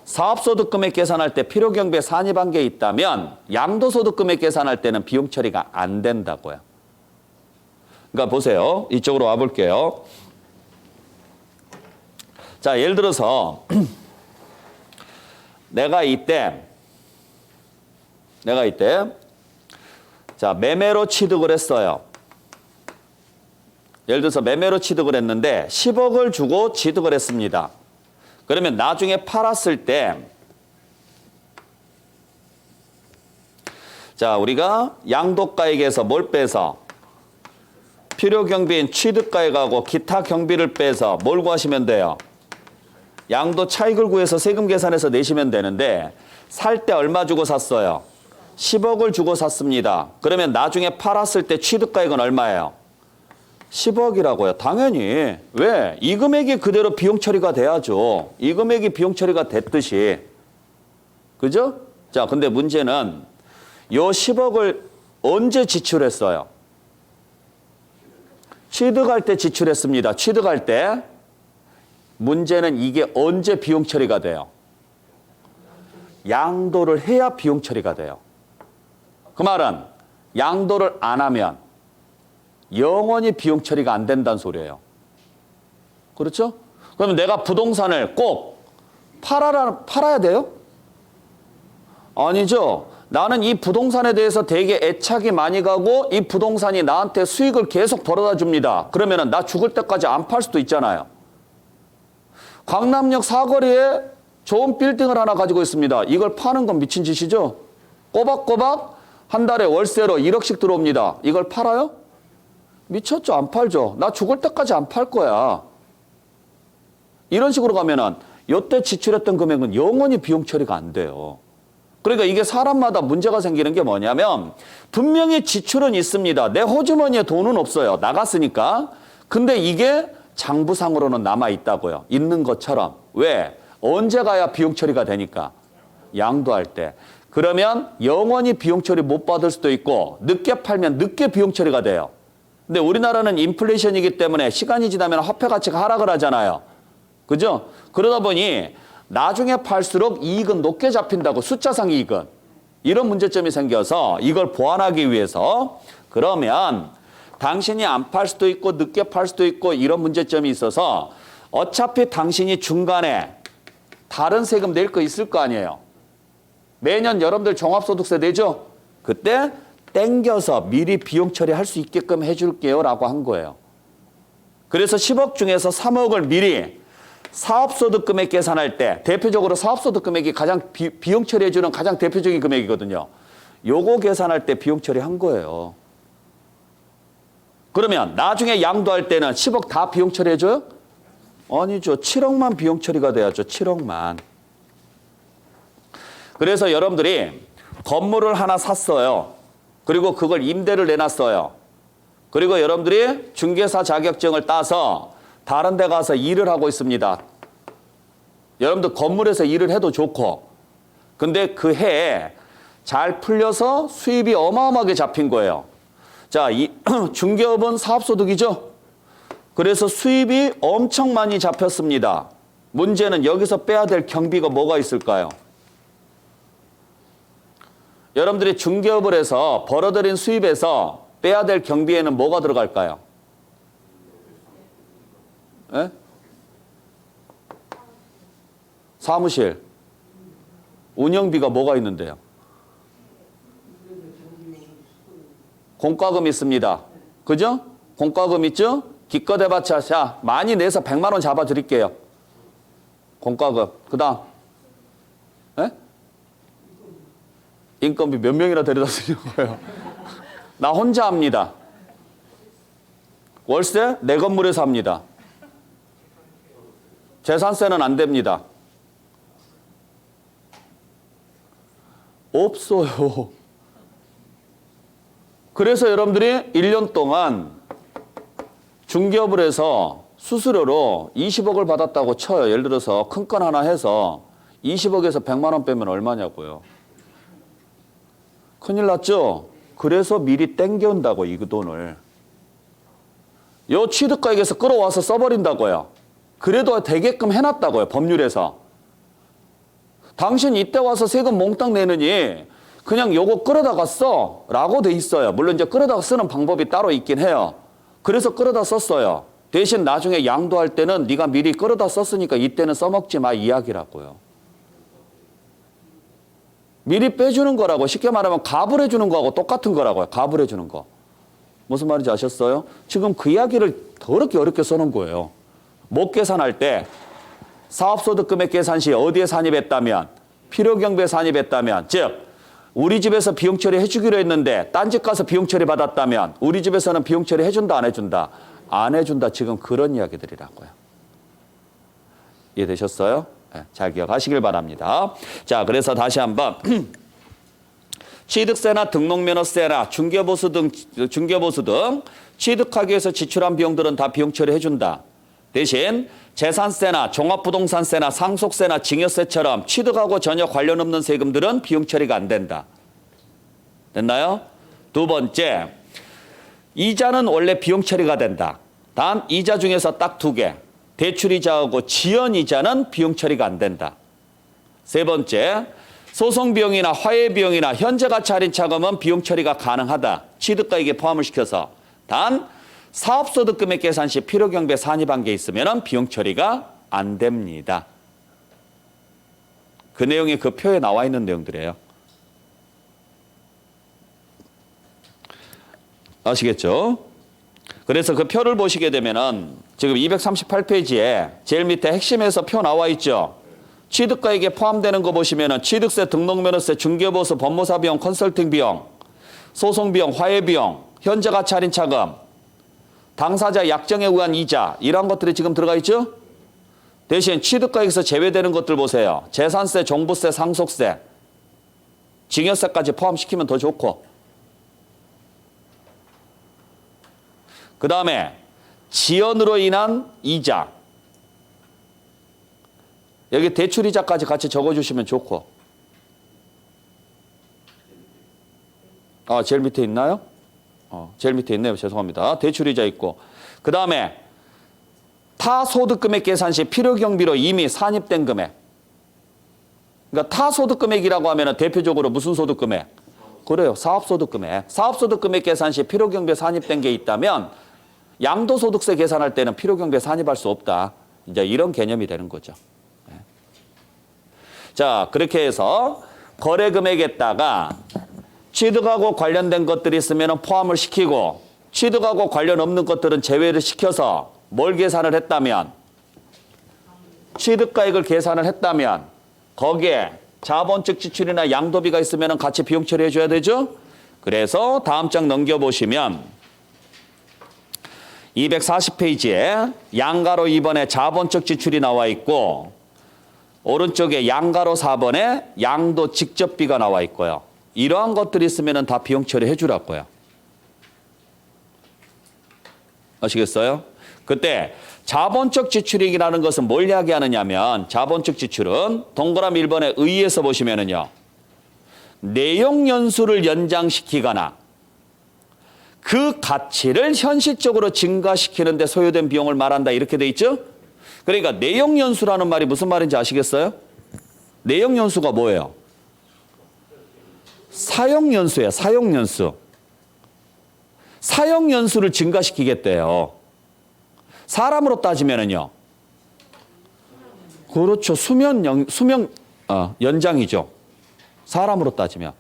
사업소득금액 계산할 때 필요경비에 산입한 게 있다면 양도소득금액 계산할 때는 비용 처리가 안 된다고요. 그러니까 보세요. 이쪽으로 와볼게요. 자, 예를 들어서 내가 이때 자, 매매로 취득을 했어요. 예를 들어서 매매로 취득을 했는데 10억을 주고 취득을 했습니다. 그러면 나중에 팔았을 때 자, 우리가 양도가액에서 뭘 빼서 필요경비인 취득가액하고 기타 경비를 빼서 뭘 구하시면 돼요? 양도 차익을 구해서 세금 계산해서 내시면 되는데 살 때 얼마 주고 샀어요? 10억을 주고 샀습니다. 그러면 나중에 팔았을 때 취득가액은 얼마예요? 10억이라고요. 당연히. 왜? 이 금액이 그대로 비용 처리가 돼야죠. 이 금액이 비용 처리가 됐듯이. 그죠? 자, 근데 문제는 요 10억을 언제 지출했어요? 취득할 때 지출했습니다. 취득할 때. 문제는 이게 언제 비용 처리가 돼요? 양도를 해야 비용 처리가 돼요. 그 말은 양도를 안 하면 영원히 비용 처리가 안 된다는 소리예요. 그렇죠? 그러면 내가 부동산을 꼭 팔아야 돼요? 아니죠. 나는 이 부동산에 대해서 되게 애착이 많이 가고 이 부동산이 나한테 수익을 계속 벌어다 줍니다. 그러면은 나 죽을 때까지 안 팔 수도 있잖아요. 강남역 사거리에 좋은 빌딩을 하나 가지고 있습니다. 이걸 파는 건 미친 짓이죠? 꼬박꼬박 한 달에 월세로 1억씩 들어옵니다. 이걸 팔아요? 미쳤죠? 안 팔죠. 나 죽을 때까지 안 팔 거야. 이런 식으로 가면은 요때 지출했던 금액은 영원히 비용 처리가 안 돼요. 그러니까 이게 사람마다 문제가 생기는 게 뭐냐면 분명히 지출은 있습니다. 내 호주머니에 돈은 없어요. 나갔으니까. 근데 이게 장부상으로는 남아있다고요. 있는 것처럼. 왜? 언제 가야 비용 처리가 되니까? 양도할 때. 그러면 영원히 비용 처리 못 받을 수도 있고 늦게 팔면 늦게 비용 처리가 돼요. 근데 우리나라는 인플레이션이기 때문에 시간이 지나면 화폐 가치가 하락을 하잖아요. 그죠? 그러다 보니 나중에 팔수록 이익은 높게 잡힌다고, 숫자상 이익은. 이런 문제점이 생겨서 이걸 보완하기 위해서 그러면 당신이 안 팔 수도 있고 늦게 팔 수도 있고 이런 문제점이 있어서 어차피 당신이 중간에 다른 세금 낼 거 있을 거 아니에요. 매년 여러분들 종합소득세 내죠? 그때 땡겨서 미리 비용 처리할 수 있게끔 해줄게요 라고 한 거예요. 그래서 10억 중에서 3억을 미리 사업소득 금액 계산할 때 대표적으로 사업소득 금액이 가장 비용 처리해주는 가장 대표적인 금액이거든요. 요거 계산할 때 비용 처리한 거예요. 그러면 나중에 양도할 때는 10억 다 비용 처리해줘요? 아니죠. 7억만 비용 처리가 돼야죠. 7억만. 그래서 여러분들이 건물을 하나 샀어요. 그리고 그걸 임대를 내놨어요. 그리고 여러분들이 중개사 자격증을 따서 다른 데 가서 일을 하고 있습니다. 여러분들 건물에서 일을 해도 좋고, 근데 그 해에 잘 풀려서 수입이 어마어마하게 잡힌 거예요. 자, 이 중개업은 사업소득이죠. 그래서 수입이 엄청 많이 잡혔습니다. 문제는 여기서 빼야 될 경비가 뭐가 있을까요? 여러분들이 중개업을 해서 벌어들인 수입에서 빼야 될 경비에는 뭐가 들어갈까요? 예? 사무실, 운영비가 뭐가 있는데요? 공과금 있습니다. 그죠? 공과금 있죠? 기껏 해봤자 자, 많이 내서 100만 원 잡아드릴게요. 공과금. 그 다음. 예? 인건비 몇 명이나 데려다 쓰려고요? 나 혼자 합니다. 월세 내 건물에서 합니다. 재산세는 안 됩니다. 없어요. 그래서 여러분들이 1년 동안 중개업을 해서 수수료로 20억을 받았다고 쳐요. 예를 들어서 큰 건 하나 해서 20억에서 100만 원 빼면 얼마냐고요. 큰일 났죠? 그래서 미리 땡겨온다고 이 돈을. 요 취득가액에서 끌어와서 써버린다고요. 그래도 되게끔 해놨다고요. 법률에서. 당신 이때 와서 세금 몽땅 내느니 그냥 요거 끌어다가 써 라고 돼 있어요. 물론 이제 끌어다가 쓰는 방법이 따로 있긴 해요. 그래서 끌어다 썼어요. 대신 나중에 양도할 때는 네가 미리 끌어다 썼으니까 이때는 써먹지 마 이야기라고요. 미리 빼주는 거라고. 쉽게 말하면 갑을 해주는 거하고 똑같은 거라고요. 갑을 해주는 거. 무슨 말인지 아셨어요? 지금 그 이야기를 더럽게 어렵게 써놓은 거예요. 못 계산할 때 사업소득금액 계산 시 어디에 산입했다면, 필요경비에 산입했다면, 즉 우리 집에서 비용 처리 해주기로 했는데 딴 집 가서 비용 처리 받았다면 우리 집에서는 비용 처리 해준다 안 해준다? 안 해준다. 지금 그런 이야기들이라고요. 이해되셨어요? 네, 잘 기억하시길 바랍니다. 자, 그래서 다시 한번 취득세나 등록면허세나 중개보수 등 취득하기 위해서 지출한 비용들은 다 비용 처리해준다. 대신 재산세나 종합부동산세나 상속세나 증여세처럼 취득하고 전혀 관련 없는 세금들은 비용 처리가 안 된다. 됐나요? 두 번째, 이자는 원래 비용 처리가 된다. 단 이자 중에서 딱 2개. 대출이자하고 지연이자는 비용 처리가 안 된다. 세 번째, 소송비용이나 화해비용이나 현재가치 할인 차감은 비용 처리가 가능하다. 취득가액에 포함을 시켜서. 단 사업소득금액 계산 시 필요경비에 산입한 게 있으면 비용 처리가 안 됩니다. 그 내용이 그 표에 나와 있는 내용들이에요. 아시겠죠? 그래서 그 표를 보시게 되면은 지금 238페이지에 제일 밑에 핵심에서 표 나와 있죠. 취득가액에 포함되는 거 보시면은 취득세, 등록면허세, 중개보수, 법무사 비용, 컨설팅 비용, 소송 비용, 화해 비용, 현재가치 할인 차감, 당사자 약정에 의한 이자 이런 것들이 지금 들어가 있죠. 대신 취득가액에서 제외되는 것들 보세요. 재산세, 종부세, 상속세, 증여세까지 포함시키면 더 좋고, 그 다음에 지연으로 인한 이자, 여기 대출이자까지 같이 적어주시면 좋고. 제일 밑에 있나요? 제일 밑에 있네요. 죄송합니다. 대출이자 있고. 그 다음에 타소득금액 계산 시 필요경비로 이미 산입된 금액. 그러니까 타소득금액이라고 하면 대표적으로 무슨 소득금액? 그래요. 사업소득금액. 사업소득금액 계산 시 필요경비에 산입된 게 있다면 양도소득세 계산할 때는 필요경비에 산입할 수 없다. 이제 이런 개념이 되는 거죠. 자, 그렇게 해서 거래금액에다가 취득하고 관련된 것들이 있으면 포함을 시키고 취득하고 관련 없는 것들은 제외를 시켜서 뭘 계산을 했다면, 취득가액을 계산을 했다면 거기에 자본적 지출이나 양도비가 있으면 같이 비용 처리해 줘야 되죠. 그래서 다음 장 넘겨보시면 240페이지에 양가로 2번에 자본적 지출이 나와 있고 오른쪽에 양가로 4번에 양도 직접비가 나와 있고요. 이러한 것들이 있으면 다 비용 처리해 주라고요. 아시겠어요? 그때 자본적 지출이라는 것은 뭘 이야기하느냐면 자본적 지출은 동그라미 1번에 의의에서 보시면은요. 내용 연수를 연장시키거나 그 가치를 현실적으로 증가시키는 데 소요된 비용을 말한다 이렇게 돼 있죠? 그러니까 내용 연수라는 말이 무슨 말인지 아시겠어요? 내용 연수가 뭐예요? 사용 연수예요. 사용 연수. 사용 연수를 증가시키겠대요. 사람으로 따지면은요. 그렇죠. 수명 연장이죠. 사람으로 따지면.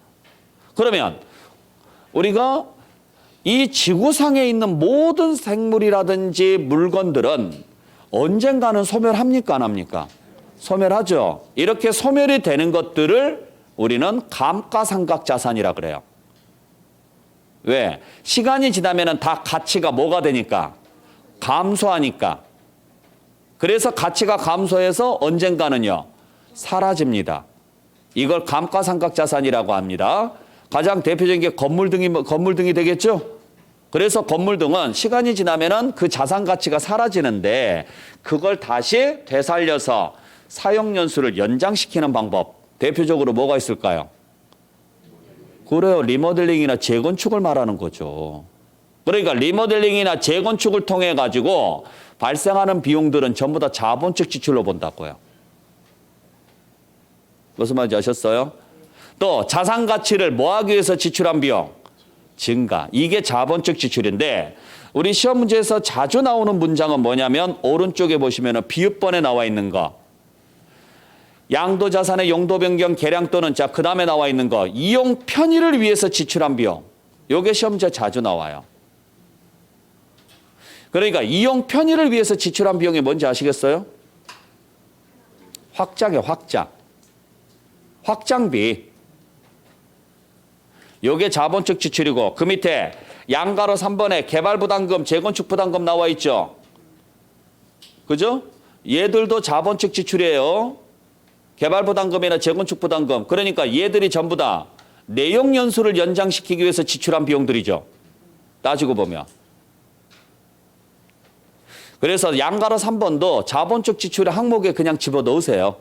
그러면 우리가 이 지구상에 있는 모든 생물이라든지 물건들은 언젠가는 소멸합니까? 안 합니까? 소멸하죠. 이렇게 소멸이 되는 것들을 우리는 감가상각자산이라 그래요. 왜? 시간이 지나면 다 가치가 뭐가 되니까? 감소하니까. 그래서 가치가 감소해서 언젠가는요. 사라집니다. 이걸 감가상각자산이라고 합니다. 가장 대표적인 게 건물등이 되겠죠? 그래서 건물등은 시간이 지나면은 그 자산 가치가 사라지는데 그걸 다시 되살려서 사용 연수를 연장시키는 방법. 대표적으로 뭐가 있을까요? 그래요. 리모델링이나 재건축을 말하는 거죠. 그러니까 리모델링이나 재건축을 통해 가지고 발생하는 비용들은 전부 다 자본적 지출로 본다고요. 무슨 말인지 아셨어요? 또 자산 가치를 뭐하기 위해서 지출한 비용? 증가. 이게 자본적 지출인데 우리 시험 문제에서 자주 나오는 문장은 뭐냐면 오른쪽에 보시면 비읍번에 나와 있는 거. 양도 자산의 용도 변경 계량 또는 자 그다음에 나와 있는 거. 이용 편의를 위해서 지출한 비용. 요게 시험 문제 자주 나와요. 그러니까 이용 편의를 위해서 지출한 비용이 뭔지 아시겠어요? 확장이에요. 확장. 확장비. 요게 자본적 지출이고 그 밑에 양가로 3번에 개발부담금, 재건축부담금 나와 있죠. 그죠? 얘들도 자본적 지출이에요. 개발부담금이나 재건축부담금. 그러니까 얘들이 전부 다 내용 연수를 연장시키기 위해서 지출한 비용들이죠. 따지고 보면. 그래서 양가로 3번도 자본적 지출의 항목에 그냥 집어넣으세요.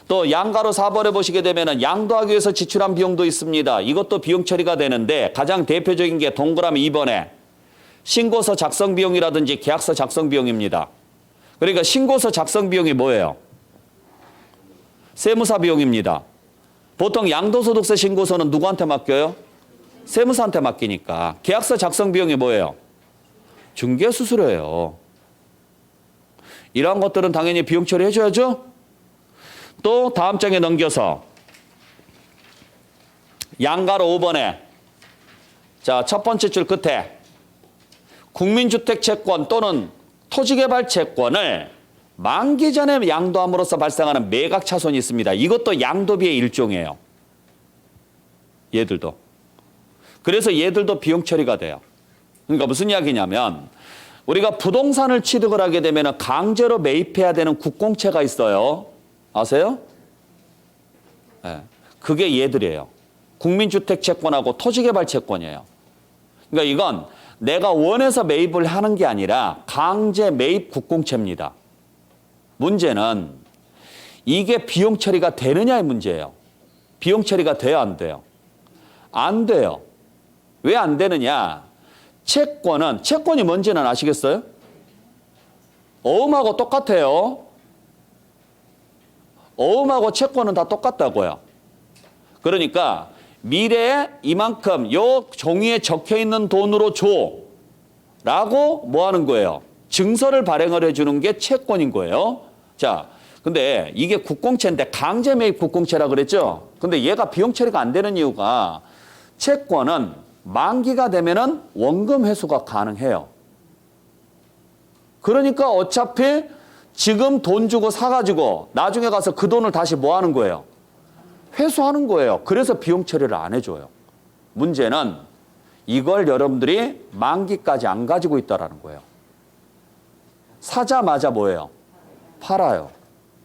또 양가로 4번에 보시게 되면 양도하기 위해서 지출한 비용도 있습니다. 이것도 비용 처리가 되는데 가장 대표적인 게 동그라미 2번에 신고서 작성 비용이라든지 계약서 작성 비용입니다. 그러니까 신고서 작성 비용이 뭐예요? 세무사 비용입니다. 보통 양도소득세 신고서는 누구한테 맡겨요? 세무사한테 맡기니까. 계약서 작성 비용이 뭐예요? 중개수수료예요. 이러한 것들은 당연히 비용 처리해줘야죠. 또 다음 장에 넘겨서 양가로 5번에 자, 첫 번째 줄 끝에 국민주택 채권 또는 토지개발 채권을 만기 전에 양도함으로써 발생하는 매각 차손이 있습니다. 이것도 양도비의 일종이에요. 얘들도. 그래서 얘들도 비용 처리가 돼요. 그러니까 무슨 이야기냐면 우리가 부동산을 취득을 하게 되면 강제로 매입해야 되는 국공채가 있어요. 아세요? 네. 그게 얘들이에요. 국민주택 채권하고 토지개발 채권이에요. 그러니까 이건 내가 원해서 매입을 하는 게 아니라 강제 매입 국공채입니다. 문제는 이게 비용 처리가 되느냐의 문제예요. 비용 처리가 돼야 안 돼요? 안 돼요. 왜 안 되느냐? 채권이 뭔지는 아시겠어요? 어음하고 똑같아요. 어음하고 채권은 다 똑같다고요. 그러니까 미래에 이만큼 요 종이에 적혀 있는 돈으로 줘 라고 뭐 하는 거예요? 증서를 발행을 해주는 게 채권인 거예요. 자, 근데 이게 국공채인데 강제 매입 국공채라 그랬죠? 근데 얘가 비용 처리가 안 되는 이유가 채권은 만기가 되면은 원금 회수가 가능해요. 그러니까 어차피 지금 돈 주고 사가지고 나중에 가서 그 돈을 다시 뭐 하는 거예요? 회수하는 거예요. 그래서 비용 처리를 안 해줘요. 문제는 이걸 여러분들이 만기까지 안 가지고 있다라는 거예요. 사자마자 뭐예요? 팔아요.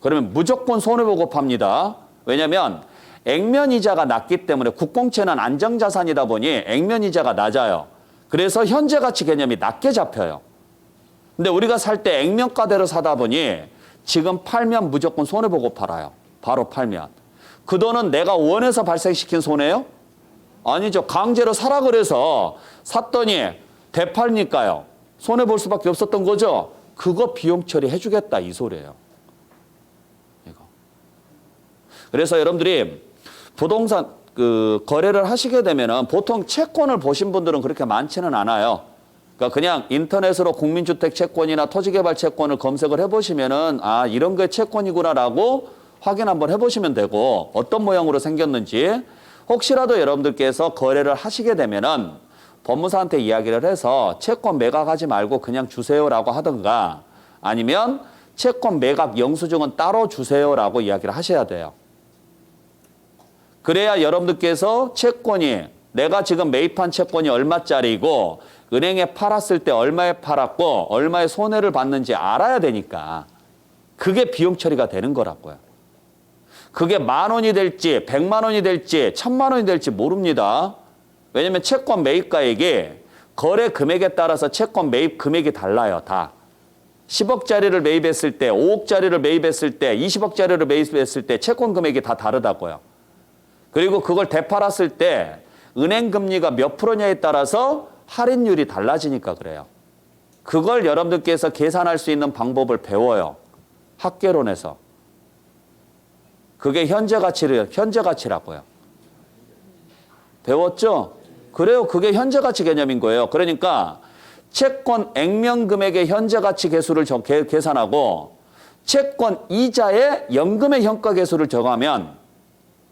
그러면 무조건 손해보고 팝니다. 왜냐하면 액면이자가 낮기 때문에 국공채는 안정자산이다 보니 액면이자가 낮아요. 그래서 현재 가치 개념이 낮게 잡혀요. 근데 우리가 살 때 액면가대로 사다 보니 지금 팔면 무조건 손해보고 팔아요. 바로 팔면. 그 돈은 내가 원해서 발생시킨 손해예요? 아니죠. 강제로 사라 그래서 샀더니 되팔니까요. 손해볼 수밖에 없었던 거죠. 그거 비용 처리해 주겠다 이 소리예요. 이거. 그래서 여러분들이 부동산 거래를 하시게 되면은 보통 채권을 보신 분들은 그렇게 많지는 않아요. 그러니까 그냥 인터넷으로 국민주택 채권이나 토지개발 채권을 검색을 해보시면은 아 이런 게 채권이구나라고 확인 한번 해보시면 되고 어떤 모양으로 생겼는지 혹시라도 여러분들께서 거래를 하시게 되면은 법무사한테 이야기를 해서 채권 매각하지 말고 그냥 주세요라고 하든가 아니면 채권 매각 영수증은 따로 주세요라고 이야기를 하셔야 돼요. 그래야 여러분들께서 채권이 내가 지금 매입한 채권이 얼마짜리고 은행에 팔았을 때 얼마에 팔았고 얼마의 손해를 받는지 알아야 되니까 그게 비용 처리가 되는 거라고요. 그게 10,000원이 될지 100만 원이 될지 1,000만 원이 될지 모릅니다. 왜냐하면 채권 매입가액이 거래 금액에 따라서 채권 매입 금액이 달라요. 다. 10억짜리를 매입했을 때 5억짜리를 매입했을 때 20억짜리를 매입했을 때 채권 금액이 다 다르다고요. 그리고 그걸 되팔았을 때 은행 금리가 몇 프로냐에 따라서 할인율이 달라지니까 그래요. 그걸 여러분들께서 계산할 수 있는 방법을 배워요. 학개론에서. 그게 현재 가치라고요. 배웠죠? 그래요. 그게 현재 가치 개념인 거예요. 그러니까 채권 액면 금액의 현재 가치 계수를 계산하고 채권 이자의 연금의 현가 계수를 정하면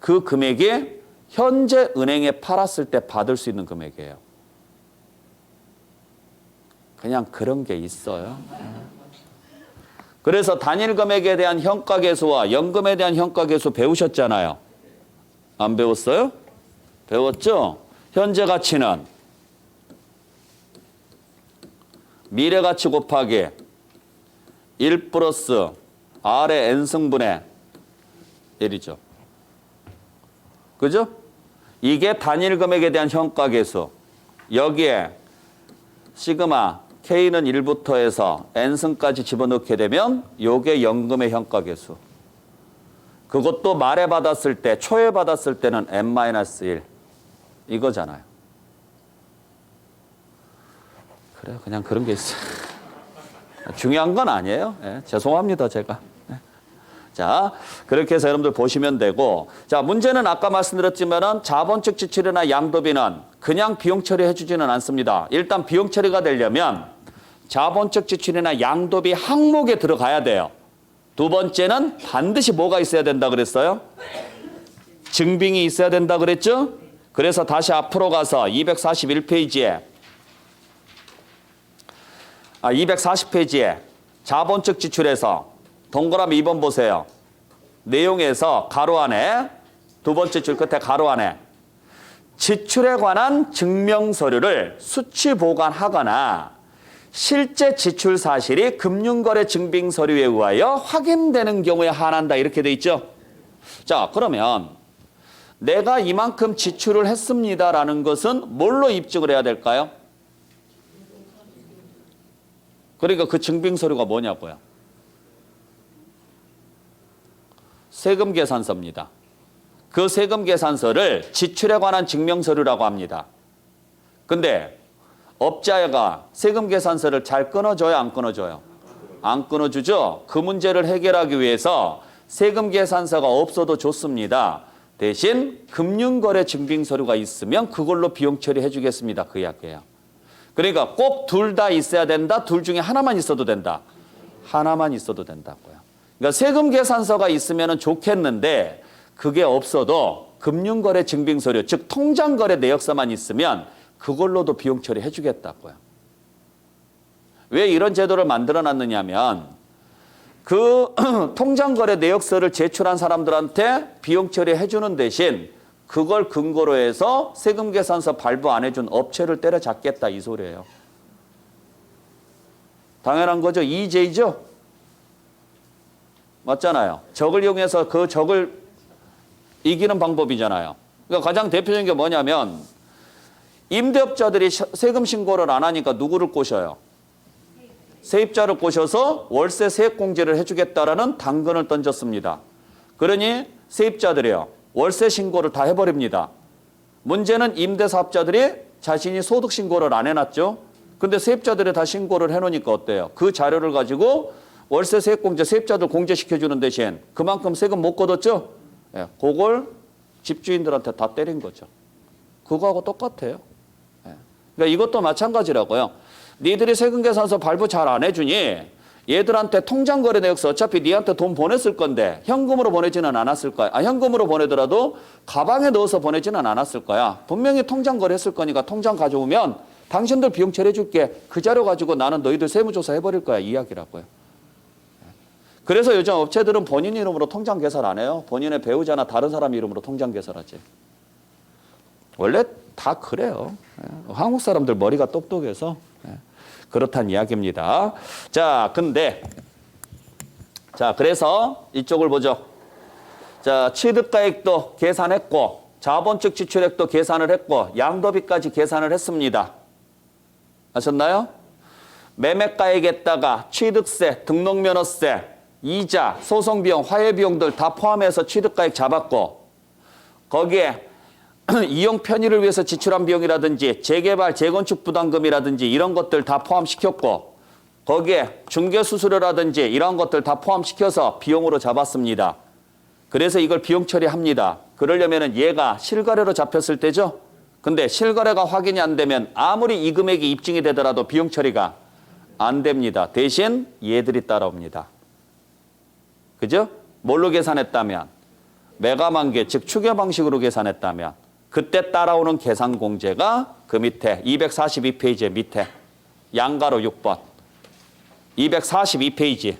그 금액이 현재 은행에 팔았을 때 받을 수 있는 금액이에요. 그냥 그런 게 있어요. 그래서 단일 금액에 대한 현가 계수와 연금에 대한 현가 계수 배우셨잖아요. 안 배웠어요? 배웠죠? 현재 가치는 미래 가치 곱하기 1 플러스 R의 N승분의 1이죠. 그죠? 이게 단일 금액에 대한 현가 계수. 여기에 시그마 K는 1부터 해서 N승까지 집어넣게 되면 요게 연금의 현가 계수. 그것도 말에 받았을 때, 초에 받았을 때는 N-1 이거잖아요. 그래요. 그냥 그런 게 있어요. 중요한 건 아니에요. 네, 죄송합니다, 제가. 네. 자, 그렇게 해서 여러분들 보시면 되고, 자, 문제는 아까 말씀드렸지만은 자본적 지출이나 양도비는 그냥 비용 처리해 주지는 않습니다. 일단 비용 처리가 되려면 자본적 지출이나 양도비 항목에 들어가야 돼요. 두 번째는 반드시 뭐가 있어야 된다 그랬어요? 증빙이 있어야 된다 그랬죠? 그래서 다시 앞으로 가서 241페이지에 240페이지에 자본적 지출에서 동그라미 2번 보세요. 내용에서 가로 안에 두 번째 줄 끝에 가로 안에 지출에 관한 증명서류를 수취 보관하거나 실제 지출 사실이 금융거래 증빙서류에 의하여 확인되는 경우에 한한다 이렇게 돼 있죠. 자, 그러면 내가 이만큼 지출을 했습니다라는 것은 뭘로 입증을 해야 될까요? 그러니까 그 증빙서류가 뭐냐고요? 세금 계산서입니다. 그 세금 계산서를 지출에 관한 증명서류라고 합니다. 근데 업자가 세금 계산서를 잘 끊어줘요, 안 끊어줘요? 안 끊어주죠? 그 문제를 해결하기 위해서 세금 계산서가 없어도 좋습니다. 대신 금융거래 증빙서류가 있으면 그걸로 비용 처리해 주겠습니다. 그 이야기예요. 그러니까 꼭 둘 다 있어야 된다. 둘 중에 하나만 있어도 된다. 하나만 있어도 된다고요. 그러니까 세금 계산서가 있으면 좋겠는데 그게 없어도 금융거래 증빙서류, 즉 통장거래 내역서만 있으면 그걸로도 비용 처리해 주겠다고요. 왜 이런 제도를 만들어 놨느냐면 그 통장거래 내역서를 제출한 사람들한테 비용 처리해 주는 대신 그걸 근거로 해서 세금 계산서 발부 안 해준 업체를 때려잡겠다 이 소리예요. 당연한 거죠. EJ죠. 맞잖아요. 적을 이용해서 그 적을 이기는 방법이잖아요. 그러니까 가장 대표적인 게 뭐냐면 임대업자들이 세금 신고를 안 하니까 누구를 꼬셔요? 세입자를 꼬셔서 월세 세액 공제를 해주겠다라는 당근을 던졌습니다. 그러니 세입자들이요, 월세 신고를 다 해버립니다. 문제는 임대사업자들이 자신이 소득 신고를 안 해놨죠. 근데 세입자들이 다 신고를 해놓으니까 어때요? 그 자료를 가지고 월세 세액 공제, 세입자들 공제시켜주는 대신 그만큼 세금 못 걷었죠? 예, 그걸 집주인들한테 다 때린 거죠. 그거하고 똑같아요. 예. 그러니까 이것도 마찬가지라고요. 니들이 세금 계산서 발부 잘 안 해주니 얘들한테 통장 거래 내역서 어차피 니한테 돈 보냈을 건데 현금으로 보내지는 않았을 거야. 현금으로 보내더라도 가방에 넣어서 보내지는 않았을 거야. 분명히 통장 거래했을 거니까 통장 가져오면 당신들 비용 처리해줄게. 그 자료 가지고 나는 너희들 세무조사 해버릴 거야. 이 이야기라고요. 그래서 요즘 업체들은 본인 이름으로 통장 개설 안 해요. 본인의 배우자나 다른 사람 이름으로 통장 개설하지. 원래 다 그래요. 한국 사람들 머리가 똑똑해서 그렇단 이야기입니다. 자, 근데 자, 그래서 이쪽을 보죠. 자, 취득가액도 계산했고 자본적 지출액도 계산을 했고 양도비까지 계산을 했습니다. 아셨나요? 매매가액에다가 취득세, 등록면허세, 이자, 소송비용, 화해비용들 다 포함해서 취득가액 잡았고 거기에 이용 편의를 위해서 지출한 비용이라든지 재개발, 재건축 부담금이라든지 이런 것들 다 포함시켰고 거기에 중개수수료라든지 이런 것들 다 포함시켜서 비용으로 잡았습니다. 그래서 이걸 비용 처리합니다. 그러려면 얘가 실거래로 잡혔을 때죠. 근데 실거래가 확인이 안 되면 아무리 이 금액이 입증이 되더라도 비용 처리가 안 됩니다. 대신 얘들이 따라옵니다. 그죠? 뭘로 계산했다면? 매가만계, 즉 추계 방식으로 계산했다면 그때 따라오는 계산 공제가 그 밑에 242페이지의 밑에 양가로 6번 242페이지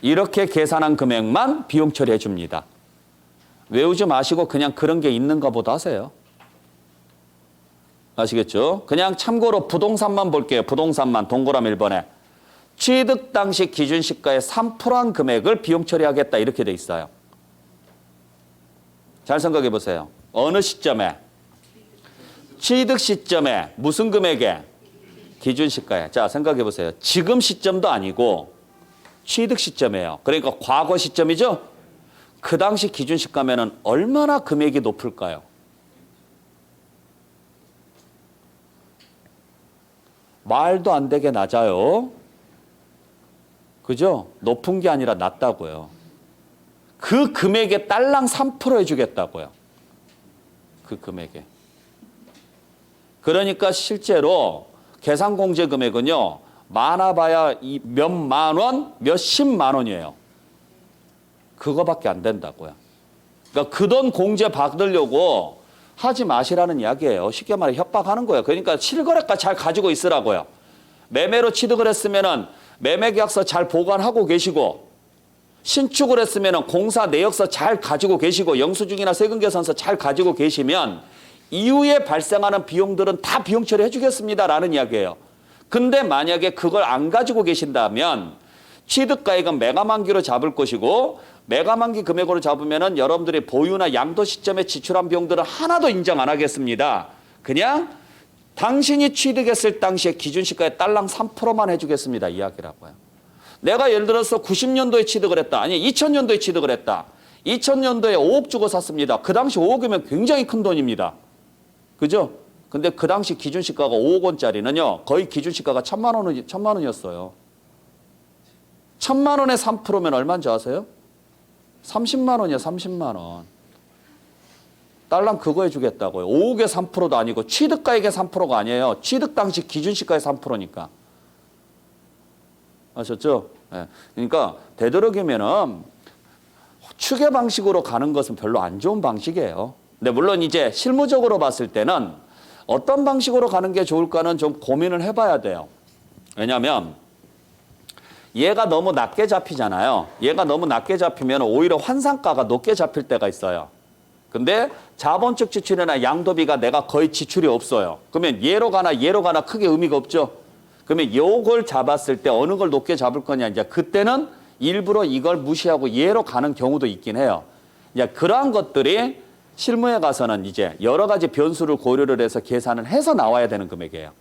이렇게 계산한 금액만 비용 처리해 줍니다. 외우지 마시고 그냥 그런 게 있는가 보다 하세요. 아시겠죠? 그냥 참고로 부동산만 볼게요. 부동산만 동그라미 1번에 취득 당시 기준시가의 3%한 금액을 비용 처리하겠다 이렇게 돼 있어요. 잘 생각해 보세요. 어느 시점에? 취득 시점에 무슨 금액에? 기준시가에. 자, 생각해 보세요. 지금 시점도 아니고 취득 시점이에요. 그러니까 과거 시점이죠? 그 당시 기준시가면은 얼마나 금액이 높을까요? 말도 안 되게 낮아요. 그죠? 높은 게 아니라 낮다고요. 그 금액에 딸랑 3% 해주겠다고요. 그 금액에. 그러니까 실제로 계산공제 금액은요. 많아봐야 몇만 원, 몇십만 원이에요. 그거밖에 안 된다고요. 그러니까 그 돈 공제 받으려고 하지 마시라는 이야기예요. 쉽게 말해 협박하는 거예요. 그러니까 실거래가 잘 가지고 있으라고요. 매매로 취득을 했으면은 매매계약서 잘 보관하고 계시고 신축을 했으면 공사 내역서 잘 가지고 계시고 영수증이나 세금계산서 잘 가지고 계시면 이후에 발생하는 비용들은 다 비용 처리해 주겠습니다라는 이야기예요. 근데 만약에 그걸 안 가지고 계신다면 취득가액은 매가만기로 잡을 것이고 매가만기 금액으로 잡으면 여러분들이 보유나 양도 시점에 지출한 비용들은 하나도 인정 안 하겠습니다. 그냥 당신이 취득했을 당시에 기준시가에 딸랑 3%만 해주겠습니다. 이야기라고요. 내가 예를 들어서 90년도에 취득을 했다. 아니 2000년도에 취득을 했다. 2000년도에 5억 주고 샀습니다. 그 당시 5억이면 굉장히 큰 돈입니다. 그죠? 근데 그 당시 기준시가가 5억 원짜리는요. 거의 기준시가가 1000만 원이었어요. 1000만 원에 3%면 얼마인지 아세요? 30만 원이야. 30만 원. 딸랑 그거 해주겠다고요. 5억에 3%도 아니고 취득가액의 3%가 아니에요. 취득 당시 기준시가의 3%니까. 아셨죠? 네. 그러니까 되도록이면은 추계 방식으로 가는 것은 별로 안 좋은 방식이에요. 근데 물론 이제 실무적으로 봤을 때는 어떤 방식으로 가는 게 좋을까는 좀 고민을 해봐야 돼요. 왜냐하면 얘가 너무 낮게 잡히잖아요. 얘가 너무 낮게 잡히면 오히려 환산가가 높게 잡힐 때가 있어요. 근데 자본적 지출이나 양도비가 내가 거의 지출이 없어요. 그러면 얘로 가나 크게 의미가 없죠. 그러면 요걸 잡았을 때 어느 걸 높게 잡을 거냐. 이제 그때는 일부러 이걸 무시하고 얘로 가는 경우도 있긴 해요. 이제 그러한 것들이 실무에 가서는 이제 여러 가지 변수를 고려를 해서 계산을 해서 나와야 되는 금액이에요.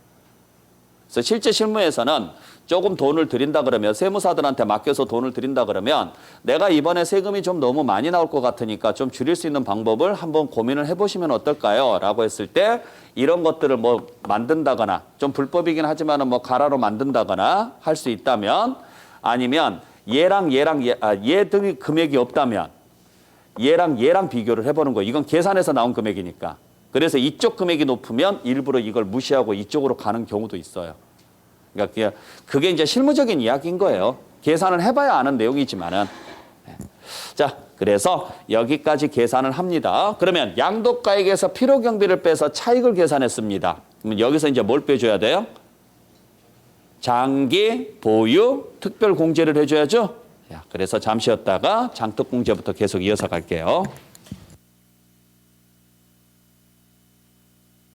그래서 실제 실무에서는 조금 돈을 드린다 그러면 세무사들한테 맡겨서 돈을 드린다 그러면 내가 이번에 세금이 좀 너무 많이 나올 것 같으니까 좀 줄일 수 있는 방법을 한번 고민을 해보시면 어떨까요? 라고 했을 때 이런 것들을 뭐 만든다거나 좀 불법이긴 하지만은 뭐 가라로 만든다거나 할 수 있다면 아니면 얘들이 금액이 없다면 얘랑 비교를 해보는 거예요. 이건 계산해서 나온 금액이니까. 그래서 이쪽 금액이 높으면 일부러 이걸 무시하고 이쪽으로 가는 경우도 있어요. 그러니까 그게 이제 실무적인 이야기인 거예요. 계산을 해봐야 아는 내용이지만은. 자, 그래서 여기까지 계산을 합니다. 그러면 양도가액에서 필요경비를 빼서 차익을 계산했습니다. 그러면 여기서 이제 뭘 빼줘야 돼요? 장기, 보유, 특별공제를 해줘야죠. 자, 그래서 잠시 쉬었다가 장특공제부터 계속 이어서 갈게요.